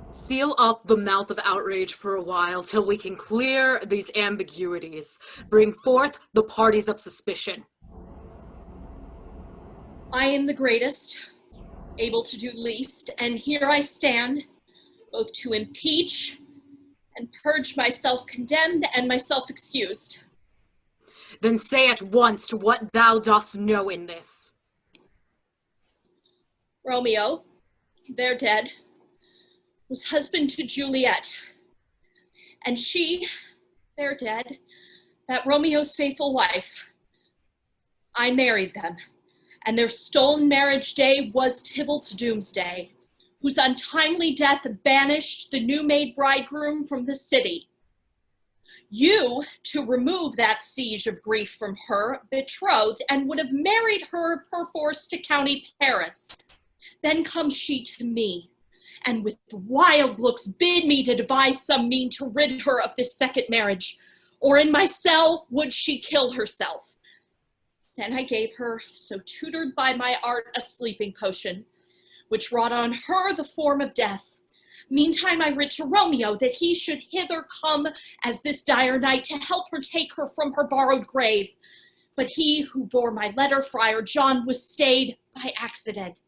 Seal up the mouth of outrage for a while till we can clear these ambiguities. Bring forth the parties of suspicion. I am the greatest, able to do least, and here I stand, both to impeach and purge myself condemned and myself excused. Then say at once what thou dost know in this. Romeo, there dead, was husband to Juliet, and she, there dead, that Romeo's faithful wife. I married them, and their stolen marriage day was Tybalt's doomsday, whose untimely death banished the new-made bridegroom from the city. You, to remove that siege of grief from her, betrothed, and would have married her perforce to county Paris. Then comes she to me, and with wild looks bid me to devise some mean to rid her of this second marriage, or in my cell would she kill herself. Then I gave her, so tutored by my art, a sleeping potion, which wrought on her the form of death. Meantime I writ to Romeo that he should hither come as this dire night to help her take her from her borrowed grave. But he who bore my letter, Friar John, was stayed by accident.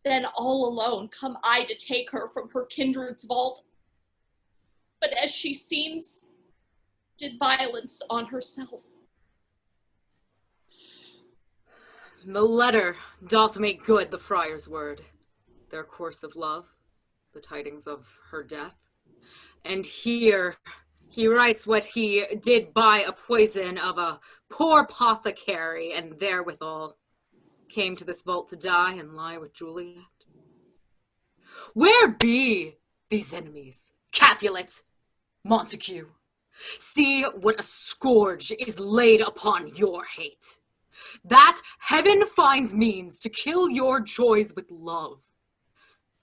Then all alone come I to take her from her kindred's vault. But as she seems, did violence on herself. The letter doth make good the friar's word, their course of love, the tidings of her death. And here he writes what he did by a poison of a poor apothecary, and therewithal came to this vault to die and lie with Juliet. Where be these enemies, Capulet, Montague? See what a scourge is laid upon your hate, that heaven finds means to kill your joys with love.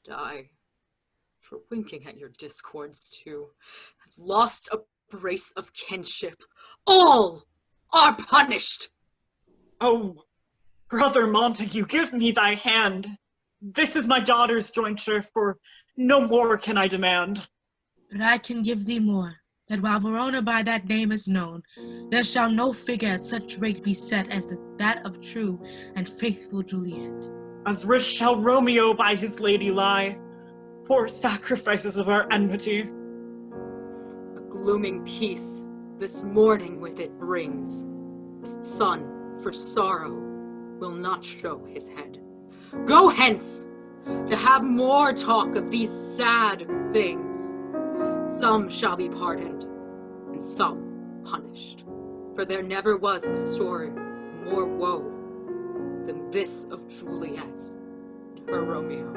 Die, for winking at your discords too, have lost a brace of kinship. All are punished. Oh, brother Montague, give me thy hand. This is my daughter's jointure, for no more can I demand. But I can give thee more, that while Verona by that name is known, there shall no figure at such rate be set as that of true and faithful Juliet. As rich shall Romeo by his lady lie, poor sacrifices of our enmity. A glooming peace this morning with it brings. The sun for sorrow will not show his head. Go hence, to have more talk of these sad things. Some shall be pardoned, and some punished. For there never was a story more woe than this of Juliet and her Romeo.